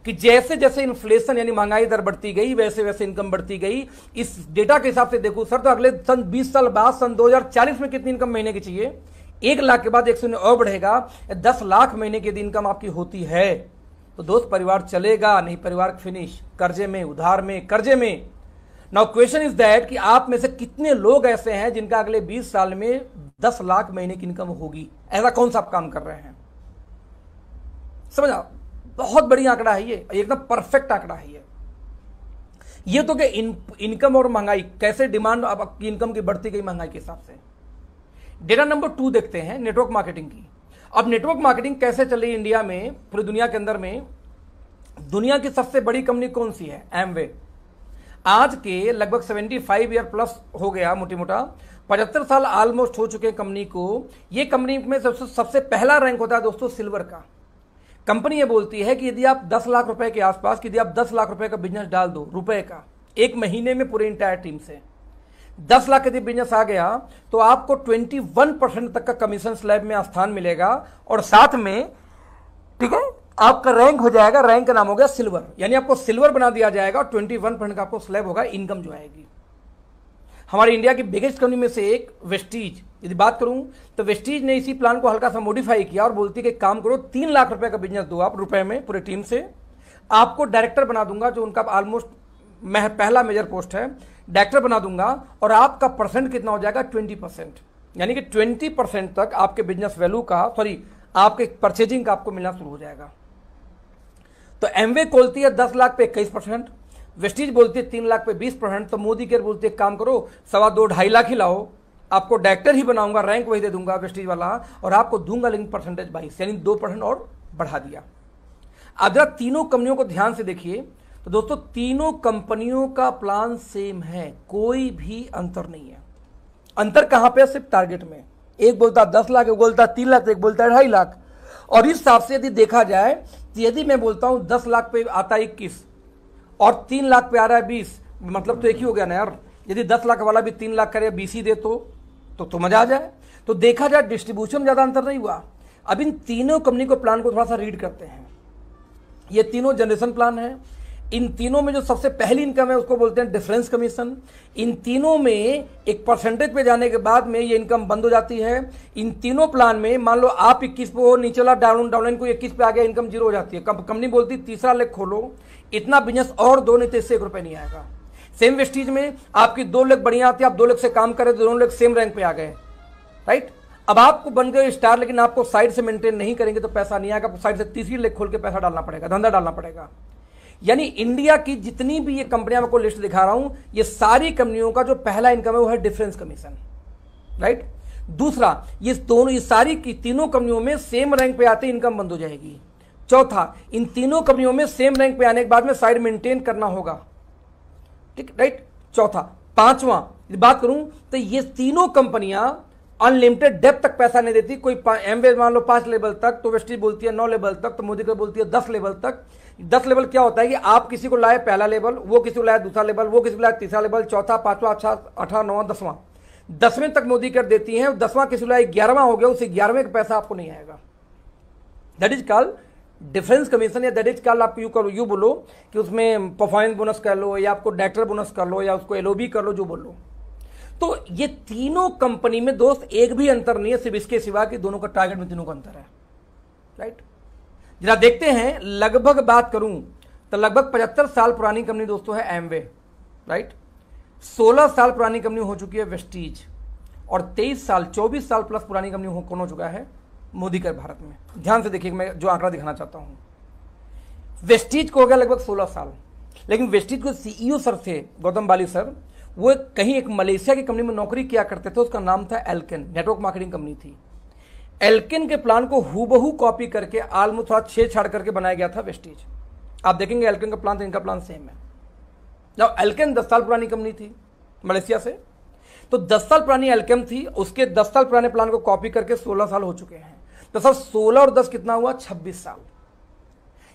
कि जैसे जैसे इन्फ्लेशन यानी महंगाई दर बढ़ती गई, वैसे वैसे इनकम बढ़ती गई। इस डेटा के हिसाब से देखो सर, तो अगले सन 20 साल बाद, सन 2040 में कितनी इनकम महीने की चाहिए? 1 लाख के बाद 1 शून्य और बढ़ेगा, 10 लाख महीने की यदि इनकम आपकी होती है तो दोस्त परिवार चलेगा, नहीं परिवार फिनिश, कर्जे में, उधार में, कर्जे में। नाउ क्वेश्चन इज दैट कि आप में से कितने लोग ऐसे हैं जिनका अगले 20 साल में 10 लाख महीने की इनकम होगी? ऐसा कौन सा आप काम कर रहे हैं? समझ आओ, बहुत बड़ी आंकड़ा है ये, एकदम परफेक्ट आंकड़ा है ये तो कि इनकम और महंगाई कैसे, डिमांड आपकी इनकम की बढ़ती गई महंगाई के हिसाब से। डेटा नंबर 2 देखते हैं, नेटवर्क मार्केटिंग की। अब नेटवर्क मार्केटिंग कैसे चल रही है इंडिया में, पूरी दुनिया के अंदर में? दुनिया की सबसे बड़ी कंपनी कौन सी है? एमवे। आज के लगभग 75 ईयर प्लस हो गया, मोटी मोटा 75 साल ऑलमोस्ट हो चुके कंपनी को। ये कंपनी में सबसे पहला रैंक होता है दोस्तों सिल्वर का। कंपनी ये बोलती है कि यदि आप 10 लाख रुपए के आसपास, यदि आप 10 लाख रुपए का बिजनेस डाल दो, रुपए का, एक महीने में पूरे इंटायर टीम से 10 लाख यदि बिजनेस आ गया तो आपको 21% तक का कमीशन स्लैब में स्थान मिलेगा, और साथ में, ठीक है, आपका रैंक हो जाएगा, रैंक का नाम हो गया सिल्वर, यानी आपको सिल्वर बना दिया जाएगा, 21% का आपको स्लैब होगा, इनकम जो आएगी। हमारी इंडिया की बिगेस्ट कंपनी में से एक वेस्टीज, यदि बात करूं तो वेस्टीज ने इसी प्लान को हल्का सा मॉडिफाई किया और बोलती है कि काम करो, 3 लाख रुपए का बिजनेस दो आप रुपए में पूरे टीम से, आपको डायरेक्टर बना दूंगा, जो उनका ऑलमोस्ट पहला मेजर पोस्ट है, डायरेक्टर बना दूंगा, और आपका परसेंट कितना हो जाएगा? 20%, यानी कि 20% तक आपके बिजनेस वैल्यू का, सॉरी आपके परचेजिंग का आपको मिलना शुरू हो जाएगा। तो एमवे बोलती है 10 लाख पे 21%, वेस्टीज बोलती है 3 लाख पे 20%, तो मोदी केयर बोलती है काम करो 2.25-2.5 लाख ही लाओ, आपको डायरेक्टर ही बनाऊंगा, रैंक वही दे दूंगा वेस्टीज वाला, और आपको दूंगा लेकिन परसेंटेज 22, यानी 2% और बढ़ा दिया। अब जरा तीनों कंपनियों को ध्यान से देखिए तो दोस्तों तीनों कंपनियों का प्लान सेम है, कोई भी अंतर नहीं है। अंतर कहां पे? सिर्फ टारगेट में। एक बोलता 10 लाख, एक बोलता 3 लाख, एक बोलता 2.5 लाख। और इस हिसाब से यदि देखा जाए तो यदि मैं बोलता हूं 10 लाख पे आता 21 और 3 लाख पे आ रहा है 20, मतलब तो एक ही हो गया ना यार, यदि 10 लाख वाला भी 3 लाख करे, बीसी दे तो मजा आ जाए। तो देखा जाए डिस्ट्रीब्यूशन में ज़्यादा अंतर नहीं हुआ। अब इन तीनों कंपनी को प्लान को थोड़ा सा रीड करते हैं। ये तीनों जनरेशन प्लान है। इन तीनों में जो सबसे पहली इनकम है उसको बोलते हैं डिफरेंस कमीशन। इन तीनों में एक परसेंटेज पे जाने के बाद में ये इनकम बंद हो जाती है। इन तीनों प्लान में मान लो आप 21 पे हो, नीचे वाला डाउनलाइन को 21 पे आ गया, इनकम जीरो हो जाती है। कंपनी बोलती है तीसरा लेग खोलो, इतना बिजनेस और दो, नहीं तो इससे 1 रुपये नहीं आएगा। सेम वेस्टीज में आपकी 2 लेग बढ़िया आती है, आप 2 लेग से काम करें तो दोनों लेग सेम रैंक पे आ गए, राइट। अब आपको बन गए स्टार, लेकिन आपको साइड से मेंटेन नहीं करेंगे तो पैसा नहीं आएगा, साइड से तीसरी लेग खोल के पैसा डालना पड़ेगा, धंधा डालना पड़ेगा। यानी इंडिया की जितनी भी ये कंपनियां मैं को लिस्ट दिखा रहा हूं, ये सारी कंपनियों का जो पहला इनकम है वो है डिफरेंस कमीशन, राइट। दूसरा, ये सारी की तीनों कंपनियों में सेम रैंक पे आते इनकम बंद हो जाएगी। चौथा, इन तीनों कंपनियों में सेम रैंक पे आने के बाद में साइड मेंटेन करना होगा, ठीक, राइट। चौथा। पांचवा बात करूं तो ये तीनों कंपनियां अनलिमिटेड डेप्थ तक पैसा नहीं देती। कोई एमवे मान लो 5 लेवल तक, तो वेस्टीज बोलती है 9 लेवल तक, तो मोदी बोलती है 10 लेवल तक। 10 लेवल क्या होता है कि आप किसी को लाए पहला लेवल, वो किसी को लाए दूसरा लेवल, वो किसी को लाए तीसरा लेवल, चौथा, पांचवा, 8, 9, 10वां। 10वें तक मोदी कर देती है, 10वां किसी को लाए 11वां हो गया, उस 11वें का पैसा आपको नहीं आएगा। That is called difference commission, या दैट इज कॉल्ड, आप यू बोलो कि उसमें परफॉर्मेंस बोनस कर लो, या आपको डायरेक्टर बोनस कर लो, या उसको एलओबी कर लो, जो बोलो। तो ये तीनों कंपनी में दोस्त एक भी अंतर नहीं है, सिर्फ इसके सिवा कि दोनों का टारगेट में तीनों का अंतर है, राइट। जरा देखते हैं, लगभग बात करूं तो लगभग 75 साल पुरानी कंपनी दोस्तों है एमवे, राइट। 16 साल पुरानी कंपनी हो चुकी है वेस्टीज, और 24 साल प्लस पुरानी कंपनी कौन हो चुका है, मोदी कर भारत में। ध्यान से देखिए, मैं जो आंकड़ा दिखाना चाहता हूं, वेस्टीज को हो गया लगभग 16 साल, लेकिन वेस्टीज को सीईओ सर थे गौतम बाली सर, वो कहीं एक मलेशिया की कंपनी में नौकरी किया करते थे, उसका नाम था एल्केन, नेटवर्क मार्केटिंग कंपनी थी। एल्केन के प्लान को हूबहू कॉपी करके ऑलमोस्ट थोड़ा छेड़छाड़ करके बनाया गया था वेस्टीज। आप देखेंगे एल्केन का प्लान तो इनका प्लान सेम है। जब एल्केन 10 साल पुरानी कंपनी थी मलेशिया से, तो 10 साल पुरानी एल्केन थी, उसके 10 साल पुराने प्लान को कॉपी करके 16 साल हो चुके हैं। तो सर 16 और 10 कितना हुआ, 26 साल।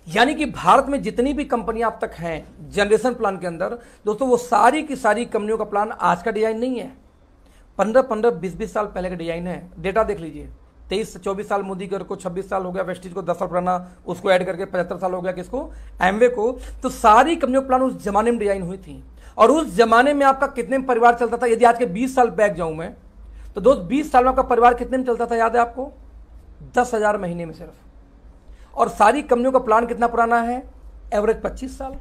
यानी कि भारत में जितनी भी कंपनियां अब तक हैं जनरेशन प्लान के अंदर दोस्तों, वो सारी की सारी कंपनियों का प्लान आज का डिजाइन नहीं है, 15-15, 20-20 साल पहले का डिजाइन है। डेटा देख लीजिए, 23-24 साल मोदी को 26 साल हो गया, वेस्टीज को 10 साल पुराना, उसको ऐड करके 75 साल हो गया किसको, एमवे को। तो सारी कंपनियों का प्लान उस जमाने में डिजाइन हुई थी। और उस जमाने में आपका कितने में परिवार चलता था, यदि आज के 20 साल बैक जाऊं मैं, तो दोस्त 20 साल में आपका परिवार कितने में चलता था, याद है आपको, 10,000 महीने में सिर्फ। और सारी कंपनियों का प्लान कितना पुराना है, एवरेज 25 साल।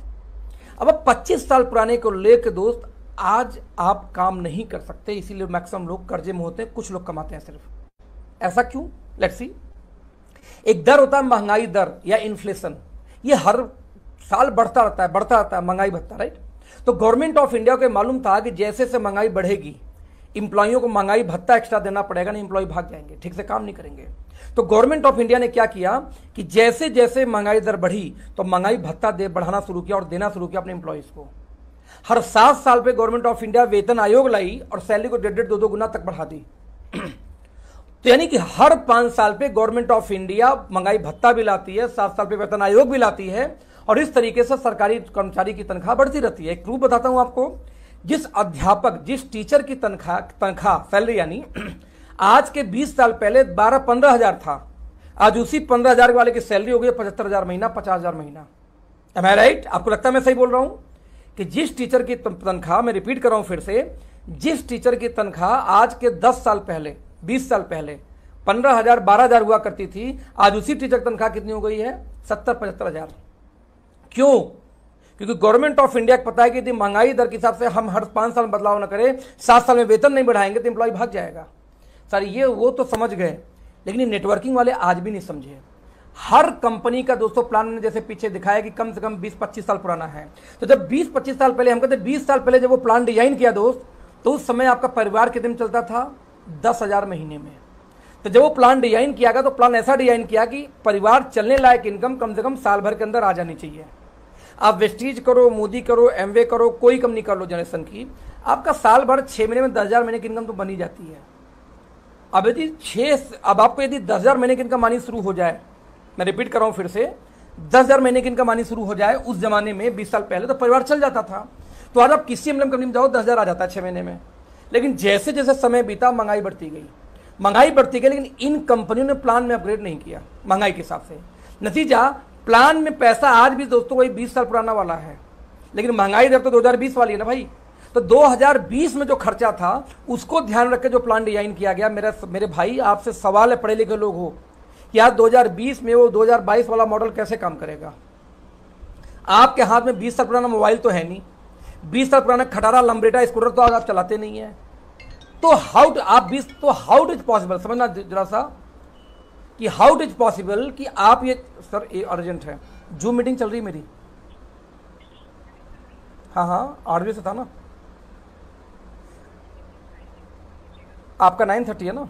अब 25 साल पुराने को लेकर दोस्त आज आप काम नहीं कर सकते, इसीलिए मैक्सिमम लोग कर्जे में होते हैं, कुछ लोग कमाते हैं सिर्फ। ऐसा क्यों, लेट्स सी। एक दर होता है महंगाई दर या इन्फ्लेशन, ये हर साल बढ़ता रहता है महंगाई भत्ता, राइट। तो गवर्नमेंट ऑफ इंडिया को मालूम था कि जैसे से महंगाई बढ़ेगी, इंप्लॉइयों को महंगाई भत्ता एक्स्ट्रा देना पड़ेगा, नहीं इंप्लॉय भाग जाएंगे, ठीक से काम नहीं करेंगे। तो गवर्नमेंट ऑफ इंडिया ने क्या किया कि जैसे जैसे महंगाई दर बढ़ी तो महंगाई भत्ता बढ़ाना शुरू किया और देना शुरू किया अपने इंप्लॉइज को। हर 7 साल पे गवर्नमेंट ऑफ इंडिया वेतन आयोग लाई और सैलरी को 1.5 2 गुना तक बढ़ा दी। तो यानी कि हर 5 साल पे गवर्नमेंट ऑफ इंडिया महंगाई भत्ता भी लाती है, 7 साल पे वेतन आयोग भी लाती है, और इस तरीके से सरकारी कर्मचारी की तनख्वाह बढ़ती रहती है। एक प्रूफ बताता हूं आपको, जिस अध्यापक, जिस टीचर की तनख्वाह सैलरी यानी आज के 20 साल पहले 12-15 हजार था, आज उसी 15,000 वाले की सैलरी हो गई 75,000 महीना, 50,000 महीना। एम आई राइट? आपको लगता है मैं सही बोल रहा हूं कि जिस टीचर की तनख्वाह, मैं रिपीट कर रहा हूं फिर से, जिस टीचर की तनख्वाह आज के 10 साल पहले, 20 साल पहले 15,000 12,000 हुआ करती थी, आज उसी टीचर की तनख्वाह कितनी हो गई है, 70-75,000। क्यों? क्योंकि गवर्नमेंट ऑफ इंडिया को पता है कि यदि महंगाई दर के हिसाब से हम हर 5 साल में बदलाव न करें, 7 साल में वेतन नहीं बढ़ाएंगे तो एम्प्लॉय भाग जाएगा। सर ये वो तो समझ गए, लेकिन ये नेटवर्किंग वाले आज भी नहीं समझे। हर कंपनी का दोस्तों प्लान ने जैसे पीछे दिखाया कि कम से कम 20-25 साल पुराना है। तो जब 20-25 साल पहले, हम कहते 20 साल पहले जब वो प्लान डिजाइन किया दोस्त, तो उस समय आपका परिवार कितने में चलता था, 10,000 महीने में। तो जब वो प्लान डिजाइन किया गया तो प्लान ऐसा डिजाइन किया कि परिवार चलने लायक इनकम कम से कम साल भर के अंदर आ जानी चाहिए। आप वेस्टीज करो, मोदी करो, एमवे करो, कोई कंपनी कर लो जनरेशन की, आपका साल भर 6 महीने में 10,000 महीने की इनकम तो बनी जाती है। अब आपको यदि 10,000 महीने की इनकम आनी शुरू हो जाए, मैं रिपीट कर रहा हूं फिर से, 10,000 महीने की इनकम आनी शुरू हो जाए उस जमाने में 20 साल पहले, तो परिवार चल जाता था। तो आज आप किसी एमएलएम कंपनी में जाओ 10,000 आ जाता है 6 महीने में। लेकिन जैसे जैसे समय बीता महंगाई बढ़ती गई, लेकिन इन कंपनियों ने प्लान में अपग्रेड नहीं किया महंगाई के हिसाब से। नतीजा, प्लान में पैसा आज भी दोस्तों वही 20 साल पुराना वाला है, लेकिन महंगाई दर तो 2020 वाली है ना भाई। तो 2020 में जो खर्चा था उसको ध्यान रख के जो प्लान डिजाइन किया गया, मेरे भाई आपसे सवाल है, पढ़े लिखे लोग हो, कि आज 2020 में वो 2022 वाला मॉडल कैसे काम करेगा। आपके हाथ में 20 साल पुराना मोबाइल तो है नहीं, 20 साल पुराना खटारा लंबरेटा स्कूटर तो आज आप चलाते नहीं है। तो हाउ इट इज पॉसिबल, समझना जरा सा कि हाउ इट इज पॉसिबल कि आप ये, सर ये अर्जेंट है, जूम मीटिंग चल रही है मेरी। हाँ 8 बजे से था ना, आपका 9:30 है ना?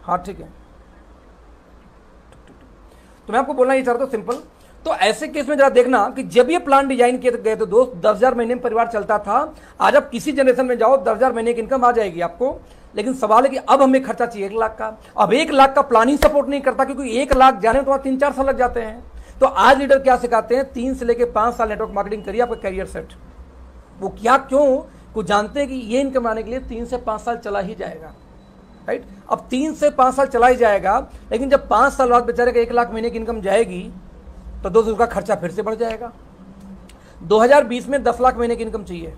हाँ ठीक है। तो मैं आपको बोलना ये चाह रहा था सिंपल। तो ऐसे केस में जरा देखना कि जब ये प्लान डिजाइन किए गए तो दोस्त 10,000 महीने में परिवार चलता था। आज आप किसी जनरेशन में जाओ 10,000 महीने की इनकम आ जाएगी आपको। लेकिन सवाल है कि अब हमें खर्चा चाहिए 1 लाख का। अब 1 लाख का प्लान ही सपोर्ट नहीं करता, क्योंकि 1 लाख जाने में तो 3-4 साल लग जाते हैं। तो आज लीडर क्या सिखाते हैं, 3 से लेकर 5 साल नेटवर्क मार्केटिंग करिए, आपका करियर सेट। वो क्या, क्यों, कुछ जानते हैं कि ये इनकम आने के लिए 3 से 5 साल चला ही जाएगा, राइट। अब 3 से 5 साल चला ही जाएगा, लेकिन जब 5 साल बाद बेचारे का 1 लाख महीने की इनकम जाएगी तो दोस्तों उसका खर्चा फिर से बढ़ जाएगा। 2020 में 10 लाख महीने की इनकम चाहिए,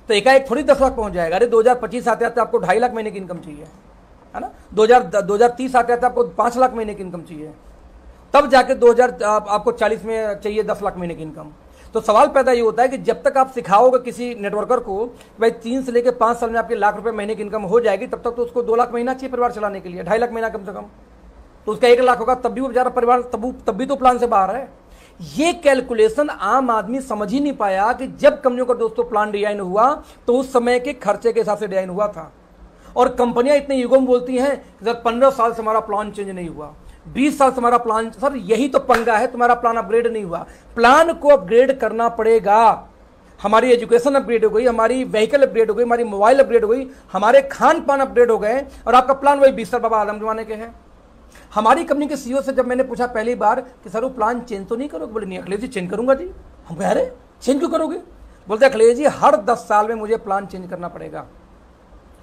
तो एकाएक थोड़ी 10 लाख पहुंच जाएगा। अरे 2025 आते आते आपको 2.5 लाख महीने की इनकम चाहिए, है ना। 2030 आते आते आपको 5 लाख महीने की इनकम चाहिए, तब जाके 2000 आपको 40 में चाहिए 10 लाख महीने की इनकम। तो सवाल पैदा ये होता है कि जब तक आप सिखाओगे किसी नेटवर्कर को भाई 3 से लेकर 5 साल में आपके लाख रुपए महीने की इनकम हो जाएगी, तब तक तो उसको 2 लाख महीना चाहिए परिवार चलाने के लिए, 2.5 लाख महीना कम से कम। तो उसका 1 लाख होगा, तब भी वो बेचारा परिवार तब भी तो प्लान से बाहर है। ये कैलकुलेशन आम आदमी समझ ही नहीं पाया कि जब कंपनियों का दोस्तों प्लान डिजाइन हुआ तो उस समय के खर्चे के हिसाब से डिजाइन हुआ था। और कंपनियां इतने युगों में बोलती हैं सर 15 साल से हमारा प्लान चेंज नहीं हुआ, 20 साल से हमारा प्लान, सर यही तो पंगा है, तुम्हारा प्लान अपग्रेड नहीं हुआ। प्लान को अपग्रेड करना पड़ेगा। हमारी एजुकेशन अपग्रेड हो गई, हमारी व्हीकल अपग्रेड हो गई, हमारी मोबाइल अपग्रेड हो गई, हमारे खान पान अपग्रेड हो गए, और आपका प्लान वही 20 साल बाबा आदम जमाने के हैं। हमारी कंपनी के सीईओ से जब मैंने पूछा पहली बार कि सर वो प्लान चेंज तो नहीं करोगे, बोले नहीं अखिलेश जी चेंज करूंगा जी। हम कह रहे चेंज क्यों करोगे, बोलते अखिलेश जी हर 10 साल में मुझे प्लान चेंज करना पड़ेगा।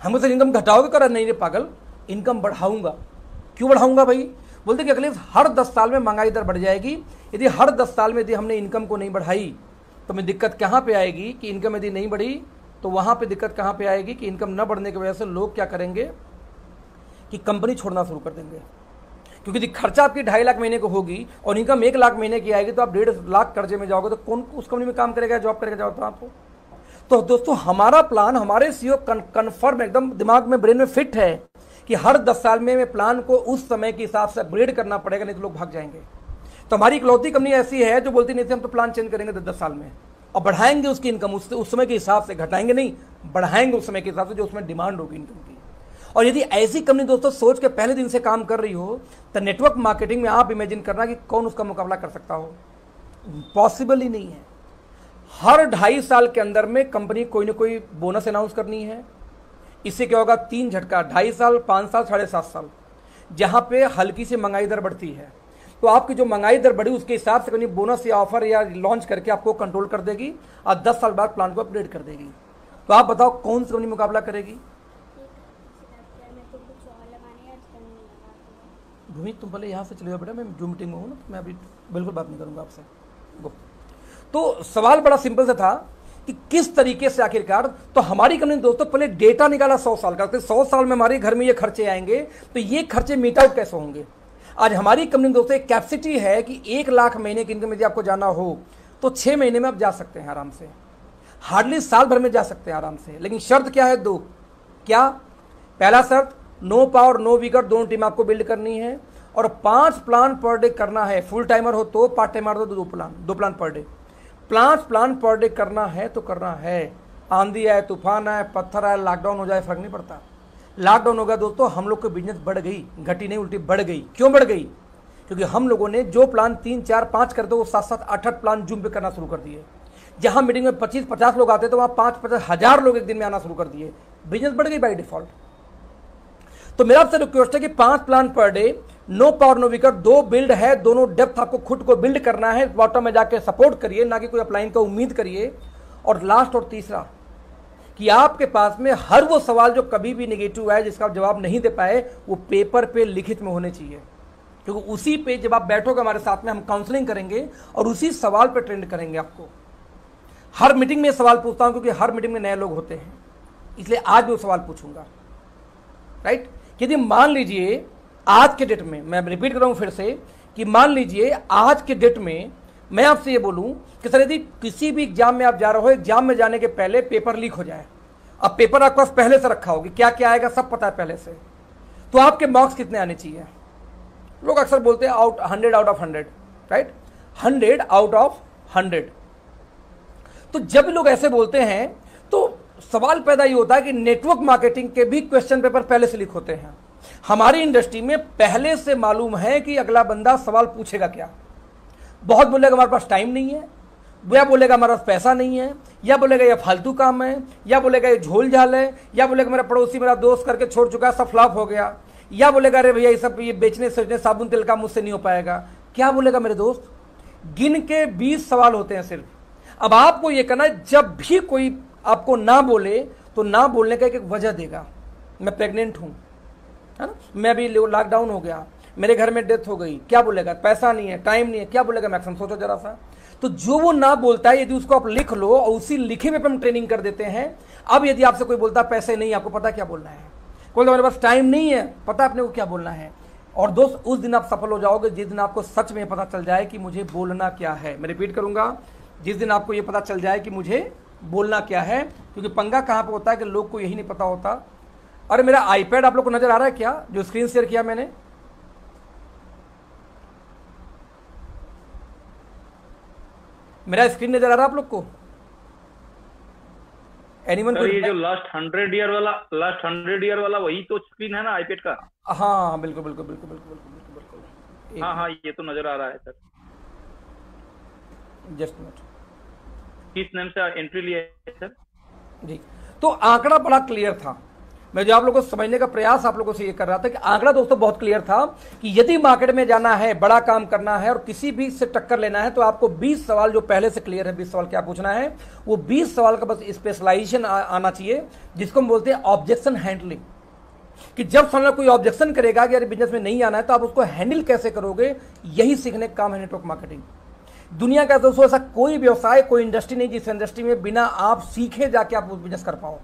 हम उसे इनकम घटाओगे, कर नहीं रे पागल, इनकम बढ़ाऊंगा। क्यों बढ़ाऊंगा भाई, बोलते कि अखिलेश हर 10 साल में महंगाई दर बढ़ जाएगी, यदि हर 10 साल में यदि हमने इनकम को नहीं बढ़ाई तो हमें दिक्कत कहाँ पे आएगी कि इनकम यदि नहीं बढ़ी तो वहाँ पे दिक्कत कहाँ पे आएगी कि इनकम न बढ़ने की वजह से लोग क्या करेंगे कि कंपनी छोड़ना शुरू कर देंगे। क्योंकि यदि खर्चा आपकी 2.5 लाख महीने को होगी और इनकम 1 लाख महीने की आएगी तो आप 1.5 लाख कर्जे में जाओगे, तो कौन उस कंपनी में काम करेगा, जॉब करेगा, जाओ तो आपको। तो दोस्तों हमारा प्लान, हमारे सीईओ कन्फर्म एकदम दिमाग में, ब्रेन में फिट है कि हर 10 साल में प्लान को उस समय के हिसाब से अपग्रेड करना पड़ेगा, नहीं तो लोग भाग जाएंगे। तो हमारी इकलौती कंपनी ऐसी है जो बोलती नहीं थी हम तो प्लान चेंज करेंगे 10 साल में और बढ़ाएंगे उसकी इनकम उस समय के हिसाब से, घटाएंगे नहीं, बढ़ाएंगे उस समय के हिसाब से जो उसमें डिमांड होगी इनकम की। और यदि ऐसी कंपनी दोस्तों सोच के पहले दिन से काम कर रही हो तो नेटवर्क मार्केटिंग में आप इमेजिन करना कि कौन उसका मुकाबला कर सकता हो, पॉसिबल ही नहीं है। हर 2.5 साल के अंदर में कंपनी कोई ना कोई बोनस अनाउंस करनी है। इससे क्या होगा, 3 झटका, 2.5 साल, 5 साल, 7.5 साल, जहां पे हल्की सी महंगाई दर बढ़ती है तो आपकी जो महंगाई दर बढ़ी उसके हिसाब से कंपनी बोनस या ऑफर या लॉन्च करके आपको कंट्रोल कर देगी और 10 साल बाद प्लान को अपग्रेड कर देगी। तो आप बताओ कौन सी कंपनी मुकाबला करेगी। भूमि तुम पहले यहाँ से चले जाओ बेटा, मैं जूम मीटिंग में हूँ ना, मैं अभी बिल्कुल बात नहीं करूँगा आपसे। तो सवाल बड़ा सिंपल सा था कि किस तरीके से आखिरकार, तो हमारी कंपनी दोस्तों पहले डेटा निकाला 100 साल का, 100 साल में हमारे घर में ये खर्चे आएंगे तो ये खर्चे मीट आउट कैसे होंगे। आज हमारी कंपनी दोस्तों एक कैपेसिटी है कि 1 लाख महीने की इनकम यदि आपको जाना हो तो 6 महीने में आप जा सकते हैं आराम से, हार्डली साल भर में जा सकते हैं आराम से। लेकिन शर्त क्या है, 2। क्या, पहला शर्त नो पावर नो विगर दोनों टीम आपको बिल्ड करनी है और 5 प्लान पर डे करना है। फुल टाइमर हो तो, पार्ट टाइमर हो तो 2 plan per day. 5 plan per day करना है तो करना है। आंधी आए, तूफान आए, पत्थर आए, लॉकडाउन हो जाए, फर्क नहीं पड़ता। लॉकडाउन हो गया दोस्तों, हम लोग की बिजनेस बढ़ गई, घटी नहीं उल्टी बढ़ गई। क्यों बढ़ गई, क्योंकि हम लोगों ने जो प्लान 3, 4, 5 करते वो 7, 8 प्लान जूम पे करना शुरू कर दिए। जहां मीटिंग में 25-50 लोग आते तो वहां 5-50 हजार लोग एक दिन में आना शुरू कर दिए, बिजनेस बढ़ गई बाई डिफॉल्ट। तो मेरा आपसे रिक्वेस्ट है कि 5 plan per day no power no weaker, दो बिल्ड है, दोनों डेप्थ आपको खुद को बिल्ड करना है, बॉटम में जाके सपोर्ट करिए, ना कि कोई अपलाइन का उम्मीद करिए। और लास्ट और तीसरा कि आपके पास में हर वो सवाल जो कभी भी नेगेटिव है, जिसका आप जवाब नहीं दे पाए, वो पेपर पे लिखित में होने चाहिए, क्योंकि उसी पे जब आप बैठोगे हमारे साथ में, हम काउंसलिंग करेंगे और उसी सवाल पे ट्रेंड करेंगे आपको। हर मीटिंग में सवाल पूछता हूं, क्योंकि हर मीटिंग में नए लोग होते हैं, इसलिए आज भी वो सवाल पूछूंगा, राइट। यदि मान लीजिए आज के डेट में, मैं रिपीट कर रहा हूं फिर से, कि मान लीजिए आज के डेट में मैं आपसे ये बोलूं कि सर यदि किसी भी एग्जाम में आप जा रहे हो, एग्जाम में जाने के पहले पेपर लीक हो जाए, अब पेपर आपके पास पहले से रखा होगा, क्या क्या आएगा सब पता है पहले से, तो आपके मार्क्स कितने आने चाहिए? लोग अक्सर बोलते हैं 100 out of 100, right, 100 out of 100। तो जब लोग ऐसे बोलते हैं तो सवाल पैदा ये होता है कि नेटवर्क मार्केटिंग के भी क्वेश्चन पेपर पहले से लीक होते हैं। हमारी इंडस्ट्री में पहले से मालूम है कि अगला बंदा सवाल पूछेगा क्या। बहुत बोलेगा हमारे पास टाइम नहीं है, या बोलेगा हमारे पास पैसा नहीं है, या बोलेगा ये फालतू काम है, या बोलेगा ये झोल झाल है, या बोलेगा मेरा पड़ोसी मेरा दोस्त करके छोड़ चुका है, सब फ्लॉप हो गया, या बोलेगा अरे भैया ये सब ये बेचने सोचने साबुन तेल का मुझसे नहीं हो पाएगा। क्या बोलेगा मेरे दोस्त? गिन के 20 सवाल होते हैं सिर्फ। अब आपको ये करना है, जब भी कोई आपको ना बोले तो ना बोलने का एक वजह देगा। मैं प्रेग्नेंट हूं, है ना, मैं अभी लॉकडाउन हो गया, मेरे घर में डेथ हो गई, क्या बोलेगा? पैसा नहीं है, टाइम नहीं है, क्या बोलेगा? मैक्सिमम सोचो जरा सा। तो जो वो ना बोलता है, यदि उसको आप लिख लो और उसी लिखे में हम ट्रेनिंग कर देते हैं। अब यदि आपसे कोई बोलता है पैसे नहीं, आपको पता क्या बोलना है, कोई हमारे पास टाइम नहीं है, पता अपने को क्या बोलना है। और दोस्त उस दिन आप सफल हो जाओगे जिस दिन आपको सच में पता चल जाए कि मुझे बोलना क्या है। मैं रिपीट करूंगा, जिस दिन आपको ये पता चल जाए कि मुझे बोलना क्या है। क्योंकि पंगा कहां पे होता है कि लोग को यही नहीं पता होता। अरे मेरा आईपैड आप लोग को नजर आ रहा है क्या, जो स्क्रीन शेयर किया मैंने? मेरा स्क्रीन नजर आ रहा है आप लोग को? एनीवन? ये जो लास्ट 100 ईयर वाला वही तो स्क्रीन है ना आईपैड का? हाँ बिल्कुल बिल्कुल बिल्कुल बिल्कुल बिल्कुल बिल्कुल। हाँ ये तो नजर आ रहा है सर। जस्ट मिनट, किस नेम से एंट्री लिया है सर? जी, तो आंकड़ा बड़ा क्लियर था। मैं जो आप लोगों को समझने का प्रयास आप लोगों से ये कर रहा था कि आंकड़ा दोस्तों बहुत क्लियर था कि यदि मार्केट में जाना है, बड़ा काम करना है और किसी भी से टक्कर लेना है, तो आपको 20 सवाल जो पहले से क्लियर है, 20 सवाल क्या पूछना है, वो 20 सवाल का बस स्पेशलाइजेशन आना चाहिए, जिसको हम बोलते हैं ऑब्जेक्शन हैंडलिंग। कि जब सामने कोई ऑब्जेक्शन करेगा कि यार बिजनेस में नहीं आना है, तो आप उसको हैंडल कैसे करोगे, यही सीखने का काम है नेटवर्क मार्केटिंग। दुनिया का दोस्तों ऐसा कोई व्यवसाय, कोई इंडस्ट्री नहीं जिस इंडस्ट्री में बिना आप सीखे जाके आप बिजनेस कर पाओ।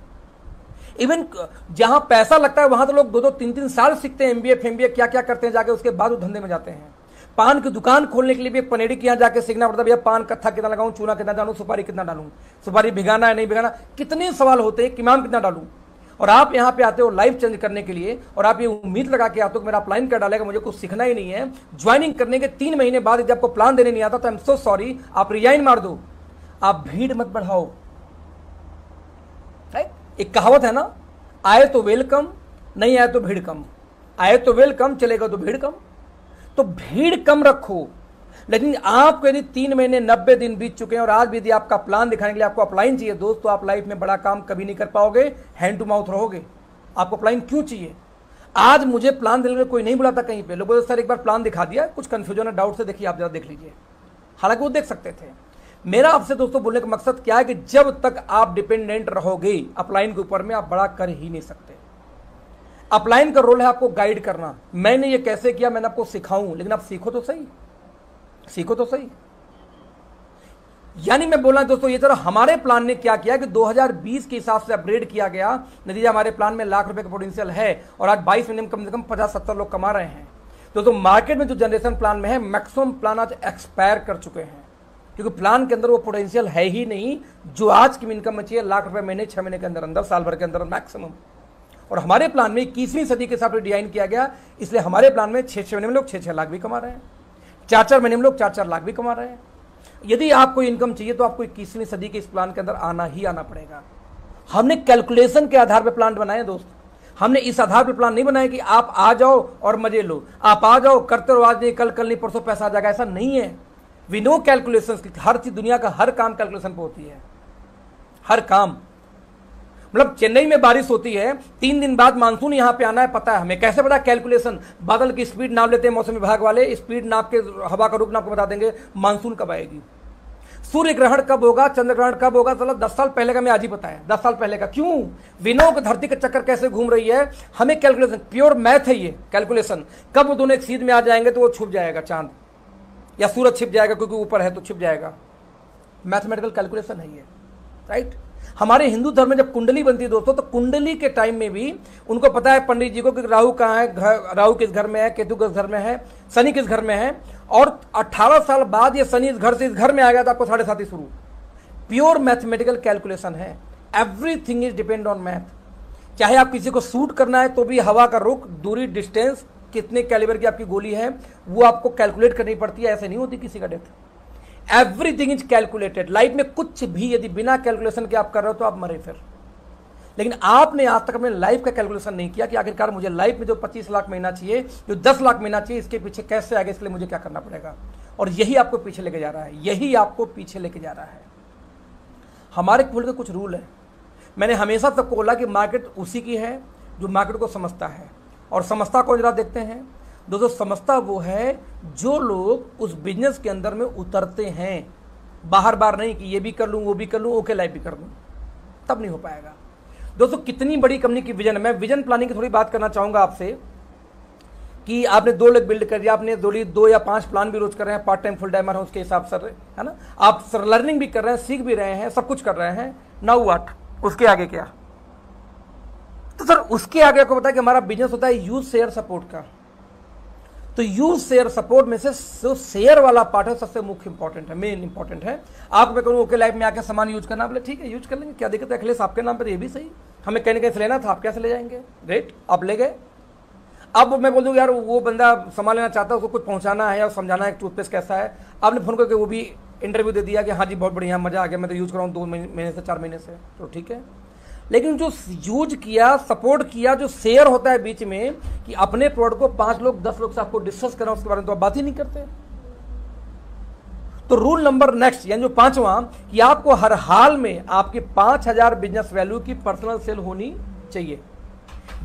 इवन जहां पैसा लगता है वहां तो लोग 2-2, 3-3 साल सीखते हैं, एमबीए फेमबीए क्या क्या करते हैं जाके, उसके बाद वो धंधे में जाते हैं। पान की दुकान खोलने के लिए भी एक पनेड़ी के यहाँ जाके सीखना पड़ता है, भैया पान कत्था कितना लगाऊं, चूना कितना डालूं, सुपारी कितना डालूं, सुपारी भिगाना है नहीं भिगाना, कितने सवाल होते हैं, किमाम कितना डालूं। और आप यहाँ पे आते हो लाइफ चेंज करने के लिए, और आप ये उम्मीद लगा के आते हो कि मेरा अपलाइन कर डालेगा, मुझे कुछ सीखना ही नहीं है। ज्वाइनिंग करने के 3 महीने बाद यदि आपको प्लान देने नहीं आता तो आई एम सो सॉरी, आप रिजाइन मार दो। आप भीड़ मत बढ़ाओ। एक कहावत है ना, आए तो वेलकम, नहीं आए तो भीड़ कम। आए तो वेलकम, चलेगा तो भीड़ कम। तो भीड़ कम रखो। लेकिन आपको यदि 3 महीने 90 दिन बीत चुके हैं और आज भी यदि आपका प्लान दिखाने के लिए आपको अपलाइन चाहिए दोस्त, तो आप लाइफ में बड़ा काम कभी नहीं कर पाओगे, हैंड टू माउथ रहोगे। आपको अपलाइन क्यों चाहिए? आज मुझे प्लान देने कोई नहीं बुलाता कहीं पे, लोगों ने सर एक बार प्लान दिखा दिया, कुछ कंफ्यूजन है, डाउट से देखिए, आप जरा देख लीजिए। हालांकि वो देख सकते थे। मेरा आपसे दोस्तों बोलने का मकसद क्या है कि जब तक आप डिपेंडेंट रहोगे अपलाइन के ऊपर में, आप बड़ा कर ही नहीं सकते। अपलाइन का रोल है आपको गाइड करना। मैंने ये कैसे किया मैंने आपको सिखाऊं, लेकिन आप सीखो तो सही, सीखो तो सही। यानी मैं बोलना दोस्तों ये तरह हमारे प्लान ने क्या किया कि 2020 के हिसाब से अपग्रेड किया गया। नतीजा हमारे प्लान में लाख रुपए का पोटेंशियल है और आज 22 महीने में कम से कम 50-70 लोग कमा रहे हैं। दोस्तों मार्केट में जो जनरेशन प्लान में है, मैक्सिमम प्लान आज एक्सपायर कर चुके हैं, क्योंकि प्लान के अंदर वो पोटेंशियल है ही नहीं जो आज की इनकम में चाहिए, लाख रुपए महीने, 6 महीने के अंदर अंदर, साल भर के अंदर मैक्सिमम। और हमारे प्लान में 21वीं सदी के हिसाब से डिजाइन किया गया, इसलिए हमारे प्लान में 6-6 महीने में लोग 6-6 लाख भी कमा रहे हैं, 4-4 महीने में लोग 4-4 लाख भी कमा रहे हैं। यदि आपको इनकम चाहिए तो आपको 21वीं सदी के इस प्लान के अंदर आना ही आना पड़ेगा। हमने कैलकुलेशन के आधार पर प्लान बनाए दोस्त, हमने इस आधार पर प्लान नहीं बनाया कि आप आ जाओ और मजे लो, आप आ जाओ करते रहो, आज नहीं कल, कल नहीं परसों पैसा आ जाएगा, ऐसा नहीं है। वी नो कैलकुलेशन, हर चीज दुनिया का हर काम कैलकुलेशन पे होती है, हर काम। मतलब चेन्नई में बारिश होती है, 3 दिन बाद मानसून यहां पे आना है, पता है हमें। कैसे पता? कैलकुलेशन, बादल की स्पीड नाप लेते हैं मौसम विभाग वाले, स्पीड नाप के हवा का रुख नाप के बता देंगे मानसून कब आएगी। सूर्य ग्रहण कब होगा, चंद्र ग्रहण कब होगा, चलो 10 साल पहले का मैं आज ही बताया, 10 साल पहले का। क्यों? विनोद धरती का चक्कर कैसे घूम रही है, हमें कैलकुलेशन, प्योर मैथ है ये कैलकुलेशन। कब वो दोनों एक सीध में आ जाएंगे तो वो छुप जाएगा, चांद या सूरज छिप जाएगा, क्योंकि ऊपर है तो छिप जाएगा। मैथमेटिकल कैलकुलेशन है ये, राइट। हमारे हिंदू धर्म में जब कुंडली बनती है दोस्तों, तो कुंडली के टाइम में भी उनको पता है पंडित जी को कि राहु कहाँ है, राहु किस घर में है, केतु किस घर में है, शनि किस घर में है, और 18 साल बाद ये शनि इस घर से इस घर में आ गया तो आपको 7.5 शुरू। प्योर मैथमेटिकल कैलकुलेशन है, everything is depend on math. चाहे आप किसी को शूट करना है तो भी हवा का रुख, दूरी, डिस्टेंस, कितने कैलिबर की आपकी गोली है, वो आपको कैलकुलेट करनी पड़ती है, ऐसे नहीं होती किसी का death. Everything is calculated. Life में कुछ भी यदि बिना कैलकुलेशन के आप कर रहे हो तो आप मरे फिर। लेकिन आपने आज तक अपने लाइफ का कैलकुलेशन नहीं किया कि आखिरकार मुझे लाइफ में जो 25 लाख महीना चाहिए, जो 10 लाख महीना चाहिए, इसके पीछे कैसे आगे, इसके लिए मुझे क्या करना पड़ेगा। और यही आपको पीछे लेके जा रहा है, यही आपको पीछे लेके जा रहा है। हमारे खेल के कुछ रूल है। मैंने हमेशा सबको बोला कि मार्केट उसी की है जो मार्केट को समझता है। और समझता कौन, जरा देखते हैं दोस्तों। समझता वो है जो लोग उस बिजनेस के अंदर में उतरते हैं, बाहर बार नहीं कि ये भी कर लूँ, वो भी कर लूँ, ओके लाइफ भी कर लूँ, तब नहीं हो पाएगा। दोस्तों कितनी बड़ी कंपनी की विजन है। मैं विजन प्लानिंग की थोड़ी बात करना चाहूंगा आपसे कि आपने 2 लाख बिल्ड कर दिया, आपने 2 या 5 प्लान भी रोज कर रहे हैं, पार्ट टाइम फुल टाइमर है उसके हिसाब से, है ना। आप सर लर्निंग भी कर रहे हैं, सीख भी रहे हैं, सब कुछ कर रहे हैं। नाउ व्हाट, उसके आगे क्या? तो सर उसके आगे आपको पता है कि हमारा बिजनेस होता है यूज शेयर सपोर्ट का। तो यूज शेयर सपोर्ट में से जो शेयर वाला पार्ट है सबसे मुख्य इंपॉर्टेंट है, मेन इंपॉर्टेंट है। आप मैं कहूँ ओके लाइफ में आके सामान यूज करना, बोले ठीक है यूज कर लेंगे, क्या दिक्कत है, अखिलेश आपके नाम पर ये भी सही, हमें कहने कैसे लेना था, आप कैसे ले जाएंगे, ग्रेट, आप ले गए। अब मैं बोल दूँ यार वो बंदा सामान लेना चाहता है, उसको कुछ पहुंचाना है या समझाना है टूथपेस्ट कैसा है, आपने फोन करके वो भी इंटरव्यू दे दिया कि हाँ जी बहुत बढ़िया, मजा आ गया, मैं तो यूज कर रहा हूँ 2 महीने से 4 महीने से, तो ठीक है। लेकिन जो यूज किया, सपोर्ट किया, जो शेयर होता है बीच में कि अपने प्रोडक्ट को 5 लोग 10 लोग से आपको डिस्कस करना, उसके बारे में तो आप बात ही नहीं करते। तो रूल नंबर नेक्स्ट यानी जो 5वां कि आपको हर हाल में आपके 5000 बिजनेस वैल्यू की पर्सनल सेल होनी चाहिए।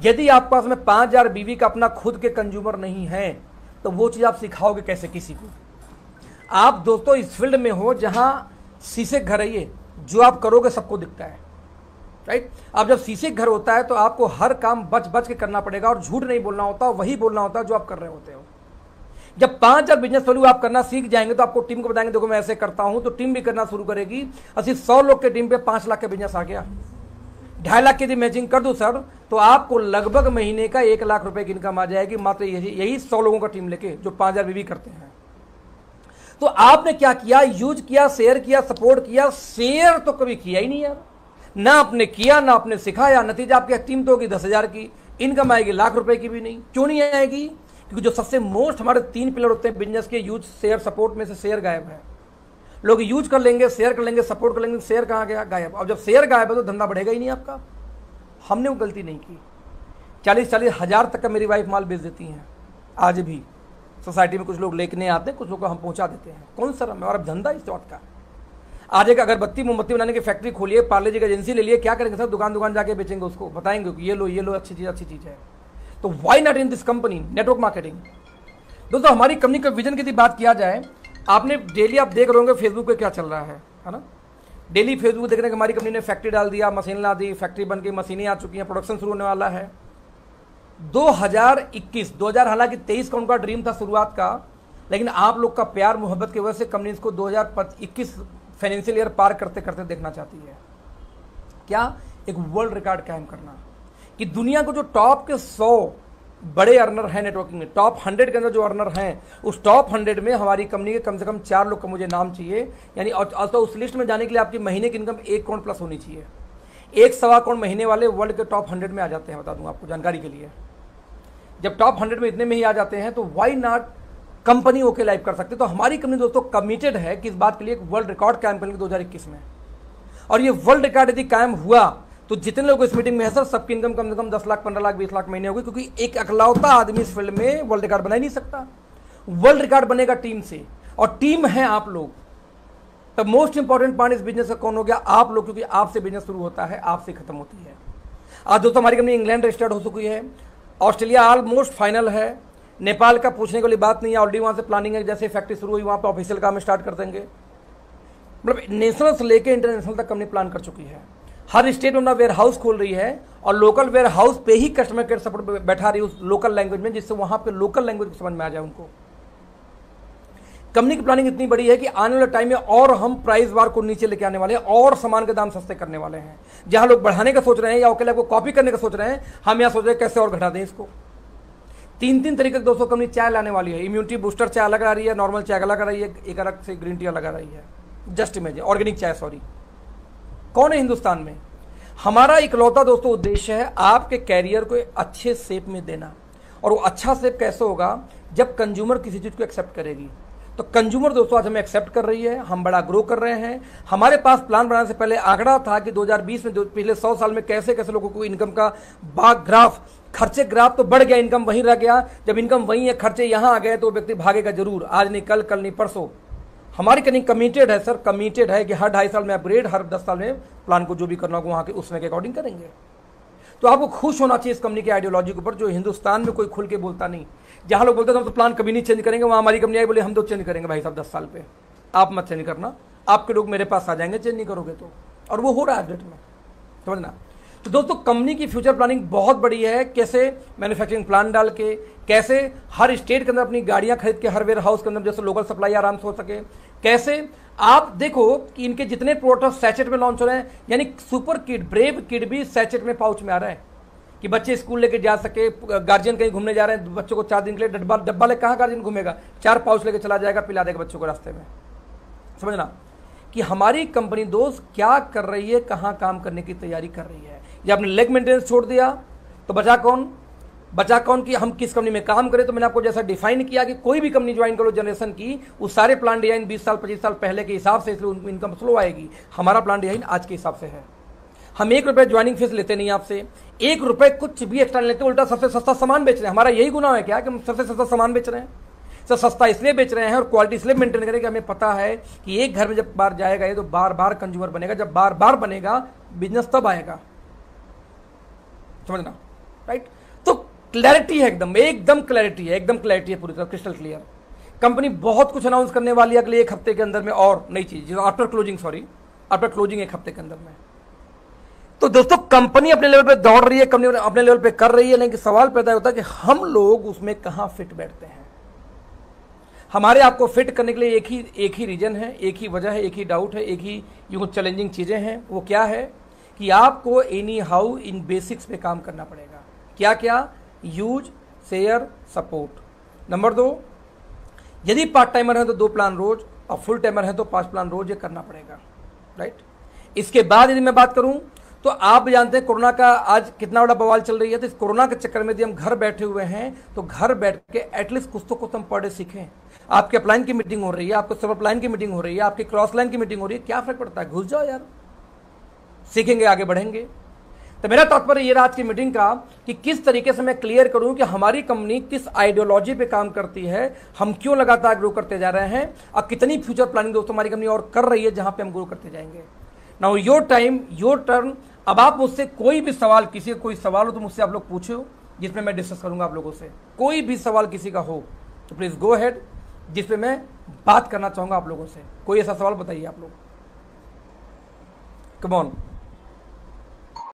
यदि आपके पास में 5000 बीवी का अपना खुद के कंज्यूमर नहीं है तो वो चीज आप सिखाओगे कैसे किसी को? आप दोस्तों इस फील्ड में हो जहां शीशे घर है, ये जो आप करोगे सबको दिखता है, राइट। अब जब शीशे घर होता है तो आपको हर काम बच बच के करना पड़ेगा और झूठ नहीं बोलना होता, वही बोलना होता है जो आप कर रहे होते हो। जब 5000 बिजनेस वैल्यू आप करना सीख जाएंगे तो आपको टीम को बताएंगे देखो मैं ऐसे करता हूं, तो टीम भी करना शुरू करेगी। 100 लोग के टीम पे 5 लाख का बिजनेस आ गया, 2.5 लाख की यदि मैचिंग कर दो सर तो आपको लगभग महीने का 1 लाख रुपए की इनकम आ जाएगी, मात्र यही 100 लोगों का टीम लेके जो 5000 बीवी करते हैं। तो आपने क्या किया? यूज किया, शेयर किया, सपोर्ट किया। शेयर तो कभी किया ही नहीं यार, ना आपने किया ना आपने सिखाया। नतीजा आपकी टीम तो होगी 10,000 की, इनकम आएगी लाख रुपए की भी नहीं। क्यों नहीं आएगी? क्योंकि जो सबसे मोस्ट हमारे 3 पिलर होते हैं बिजनेस के, यूज, शेयर, सपोर्ट में से शेयर गायब है। लोग यूज कर लेंगे, शेयर कर लेंगे, सपोर्ट कर लेंगे, शेयर कहाँ गया? गायब। अब जब शेयर गायब है तो धंधा बढ़ेगा ही नहीं आपका। हमने वो गलती नहीं की। 40-40 हज़ार तक का मेरी वाइफ माल बेच देती हैं आज भी। सोसाइटी में कुछ लोग लेके आते हैं, कुछ लोग को हम पहुंचा देते हैं। कौन सा और अब धंधा इस बात का। आज एक अगरबत्ती मोमबत्ती बनाने की फैक्ट्री खोलिए, पार्ले जी का एजेंसी ले लिए, क्या करेंगे सर? दुकान जाके बेचेंगे, उसको बताएंगे कि ये लो अच्छी चीज है। तो why not in this company network marketing. दोस्तों हमारी कंपनी का विजन की बात किया जाए, आपने डेली आप देख रहे होंगे फेसबुक पे क्या चल रहा है ना। डेली फेसबुक देखने के हमारी कंपनी ने फैक्ट्री डाल दिया, मशीन ला दी, फैक्ट्री बन के मशीनें आ चुकी हैं, प्रोडक्शन शुरू होने वाला है 2021 हालांकि 23 का उनका ड्रीम था शुरुआत का, लेकिन आप लोग का प्यार मोहब्बत की वजह से कंपनी इसको 2021 फाइनेंशियल ईयर पार करते करते देखना चाहती है। क्या? एक वर्ल्ड रिकॉर्ड कायम करना कि दुनिया को जो टॉप के 100 बड़े अर्नर हैं नेटवर्किंग में, टॉप 100 के अंदर जो अर्नर हैं, उस टॉप 100 में हमारी कंपनी के कम से कम 4 लोग का मुझे नाम चाहिए। यानी तो उस लिस्ट में जाने के लिए आपकी महीने की इनकम 1 करोड़ प्लस होनी चाहिए। 1-1.25 करोड़ महीने वाले वर्ल्ड के टॉप 100 में आ जाते हैं, बता दूं आपको जानकारी के लिए। जब टॉप 100 में इतने में ही आ जाते हैं तो why not company okay live कर सकते। तो हमारी कंपनी दोस्तों कमिटेड है कि इस बात के लिए एक वर्ल्ड रिकॉर्ड कायम करेंगे 2021 में। और ये वर्ल्ड रिकॉर्ड यदि कायम हुआ तो जितने लोग इस मीटिंग में है सर, सबकी इनकम कम से कम 10 लाख, 15 लाख, 20 लाख महीने होगी, क्योंकि एक अकलौता आदमी इस फील्ड में वर्ल्ड रिकॉर्ड बना ही नहीं सकता। वर्ल्ड रिकॉर्ड बनेगा टीम से, और टीम है आप लोग। द मोस्ट इंपॉर्टेंट पार्ट इस बिजनेस का कौन हो गया? आप लोग, क्योंकि आपसे बिजनेस शुरू होता है, आपसे खत्म होती है। आज दोस्तों हमारी कंपनी इंग्लैंड रजिस्टर्ड हो चुकी है, ऑस्ट्रेलिया ऑलमोस्ट फाइनल है, नेपाल का पूछने वाली बात नहीं है, ऑलरेडी वहाँ से प्लानिंग है, जैसे फैक्ट्री शुरू हुई वहाँ पे ऑफिशियल काम स्टार्ट कर देंगे। मतलब नेशनल से लेके इंटरनेशनल तक कंपनी प्लान कर चुकी है। हर स्टेट में अपना वेयर हाउस खोल रही है और लोकल वेयर हाउस पे ही कस्टमर केयर सपोर्ट बैठा रही है उस लोकल लैंग्वेज में, जिससे वहाँ पे लोकल लैंग्वेज समझ में आ जाए उनको। कंपनी की प्लानिंग इतनी बड़ी है कि आने वाले टाइम में और हम प्राइस बार को नीचे लेके आने वाले हैं और सामान के दाम सस्ते करने वाले हैं। जहां लोग बढ़ाने का सोच रहे हैं या अकेले को कॉपी करने का सोच रहे हैं, हम यहां सोच रहे हैं कैसे और घटा दें इसको। 3 तरीके की दोस्तों कंपनी चाय लाने वाली है। इम्यूनिटी बूस्टर चाय अलग आ रही है, नॉर्मल चाय अलग आ रही है, एक अलग से ग्रीन टी अलग आ रही है। जस्ट इमेजिन, ऑर्गेनिक चाय, सॉरी। कौन है हिंदुस्तान में? हमारा इकलौता दोस्तों उद्देश्य है आपके कैरियर को अच्छे शेप में देना। और वो अच्छा शेप कैसे होगा? जब कंज्यूमर किसी चीज को एक्सेप्ट करेगी। तो कंज्यूमर दोस्तों आज हमें एक्सेप्ट कर रही है, हम बड़ा ग्रो कर रहे हैं। हमारे पास प्लान बनाने से पहले आंकड़ा था कि 2020 में पिछले 100 साल में कैसे कैसे लोगों को इनकम का बाग ग्राफ, खर्चे ग्राफ तो बढ़ गया, इनकम वहीं रह गया। जब इनकम वहीं है, खर्चे यहां आ गए, तो व्यक्ति भागेगा जरूर, आज नहीं कल, कल नहीं परसों। हमारी कंपनी कमिटेड है सर, कमिटेड है कि हर 2.5 साल में अपग्रेड, हर 10 साल में प्लान को जो भी करना होगा वहां के उसमें के अकॉर्डिंग करेंगे। तो आपको खुश होना चाहिए इस कंपनी की आइडियोलॉजी के ऊपर, जो हिंदुस्तान में कोई खुल के बोलता नहीं। जहां लोग बोलते हैं हम तो प्लान कभी नहीं चेंज करेंगे, वहां हमारी कंपनी आई बोले हम तो चेंज करेंगे भाई साहब 10 साल पे, आप मत चेंज करना, आपके लोग मेरे पास आ जाएंगे चेंज नहीं करोगे तो। और वो हो रहा है डेट में, समझना। तो दोस्तों कंपनी की फ्यूचर प्लानिंग बहुत बड़ी है। कैसे मैन्युफैक्चरिंग प्लान डाल के, कैसे हर स्टेट के अंदर अपनी गाड़ियां खरीद के हर वेयर हाउस के अंदर जैसे लोकल सप्लाई आराम से हो सके। कैसे आप देखो कि इनके जितने प्रोडक्ट सैचेट में लॉन्च हो रहे हैं, यानी सुपर किड, ब्रेव किड भी सैचेट में पाउच में आ रहा है कि बच्चे स्कूल लेके जा सके। गार्जियन कहीं घूमने जा रहे हैं, बच्चों को 4 दिन के लिए डब्बा लेके कहाँ गार्जियन घूमेगा, 4 पाउच लेके चला जाएगा, पिला देगा बच्चों को रास्ते में। समझना कि हमारी कंपनी दोस्त क्या कर रही है, कहाँ काम करने की तैयारी कर रही है। या आपने लेग मेंटेनेंस छोड़ दिया तो बचा कौन कि हम किस कंपनी में काम करें। तो मैंने आपको जैसा डिफाइन किया कि कोई भी कंपनी ज्वाइन करो जनरेशन की, उस सारे प्लान डिजाइन 20 साल 25 साल पहले के हिसाब से, इसलिए उनको इनकम स्लो आएगी। हमारा प्लान डिजाइन आज के हिसाब से है। हम 1 रुपये ज्वाइनिंग फीस लेते नहीं आपसे, 1 रुपये कुछ भी एक्स्ट्रा लेते, उल्टा सबसे सस्ता सामान बेच रहे हैं। हमारा यही गुनाह है क्या कि हम सबसे सस्ता सामान बेच रहे हैं? सर सस्ता इसलिए बेच रहे हैं और क्वालिटी इसलिए मेंटेन करें कि हमें पता है कि एक घर में जब बार जाएगा ये तो बार बार कंज्यूमर बनेगा। जब बार बार बनेगा बिजनेस तब आएगा, समझना, राइट। तो क्लैरिटी है, एकदम क्लैरिटी है, पूरी तरह क्रिस्टल क्लियर। कंपनी बहुत कुछ अनाउंस करने वाली है अगले 1 हफ्ते के अंदर में, और नई चीज आफ्टर क्लोजिंग 1 हफ्ते के अंदर में। तो दोस्तों कंपनी अपने लेवल पे दौड़ रही है, कंपनी अपने लेवल पे कर रही है, लेकिन सवाल पैदा होता है कि हम लोग उसमें कहां फिट बैठते हैं। हमारे आपको फिट करने के लिए एक ही रीजन है, एक ही वजह है, एक ही डाउट है, एक ही यूं चैलेंजिंग चीजें हैं। वो क्या है कि आपको एनी हाउ इन बेसिक्स पे काम करना पड़ेगा। क्या क्या? Use, share, support. नंबर 2, यदि पार्ट टाइमर है तो 2 प्लान रोज, और फुल टाइमर है तो 5 प्लान रोज, ये करना पड़ेगा, राइट। इसके बाद यदि मैं बात करूं तो आप जानते हैं कोरोना का आज कितना बड़ा बवाल चल रही है। तो इस कोरोना के चक्कर में यदि हम घर बैठे हुए हैं तो घर बैठ के एटलीस्ट कुछ हम पर डे सीखें। आपके अपलाइन की मीटिंग हो रही है, आपके सब अपलाइन की मीटिंग हो रही है, आपकी क्रॉस लाइन की मीटिंग हो रही है, क्या फर्क पड़ता है? घुस जाओ यार, सीखेंगे आगे बढ़ेंगे। तो मेरा तात्पर्य ये रहा आज की मीटिंग का कि किस तरीके से मैं क्लियर करूं कि हमारी कंपनी किस आइडियोलॉजी पे काम करती है, हम क्यों लगातार ग्रो करते जा रहे हैं, और कितनी फ्यूचर प्लानिंग दोस्तों हमारी कंपनी और कर रही है जहां पे हम ग्रो करते जाएंगे। Now your time, your turn. अब आप मुझसे कोई भी सवाल, किसी का कोई सवाल हो तो मुझसे आप लोग पूछो, जिसमें मैं डिस्कस करूंगा आप लोगों से। कोई भी सवाल किसी का हो तो प्लीज गो अहेड, जिसपे मैं बात करना चाहूंगा आप लोगों से। कोई ऐसा सवाल बताइए आप लोग, कम ऑन।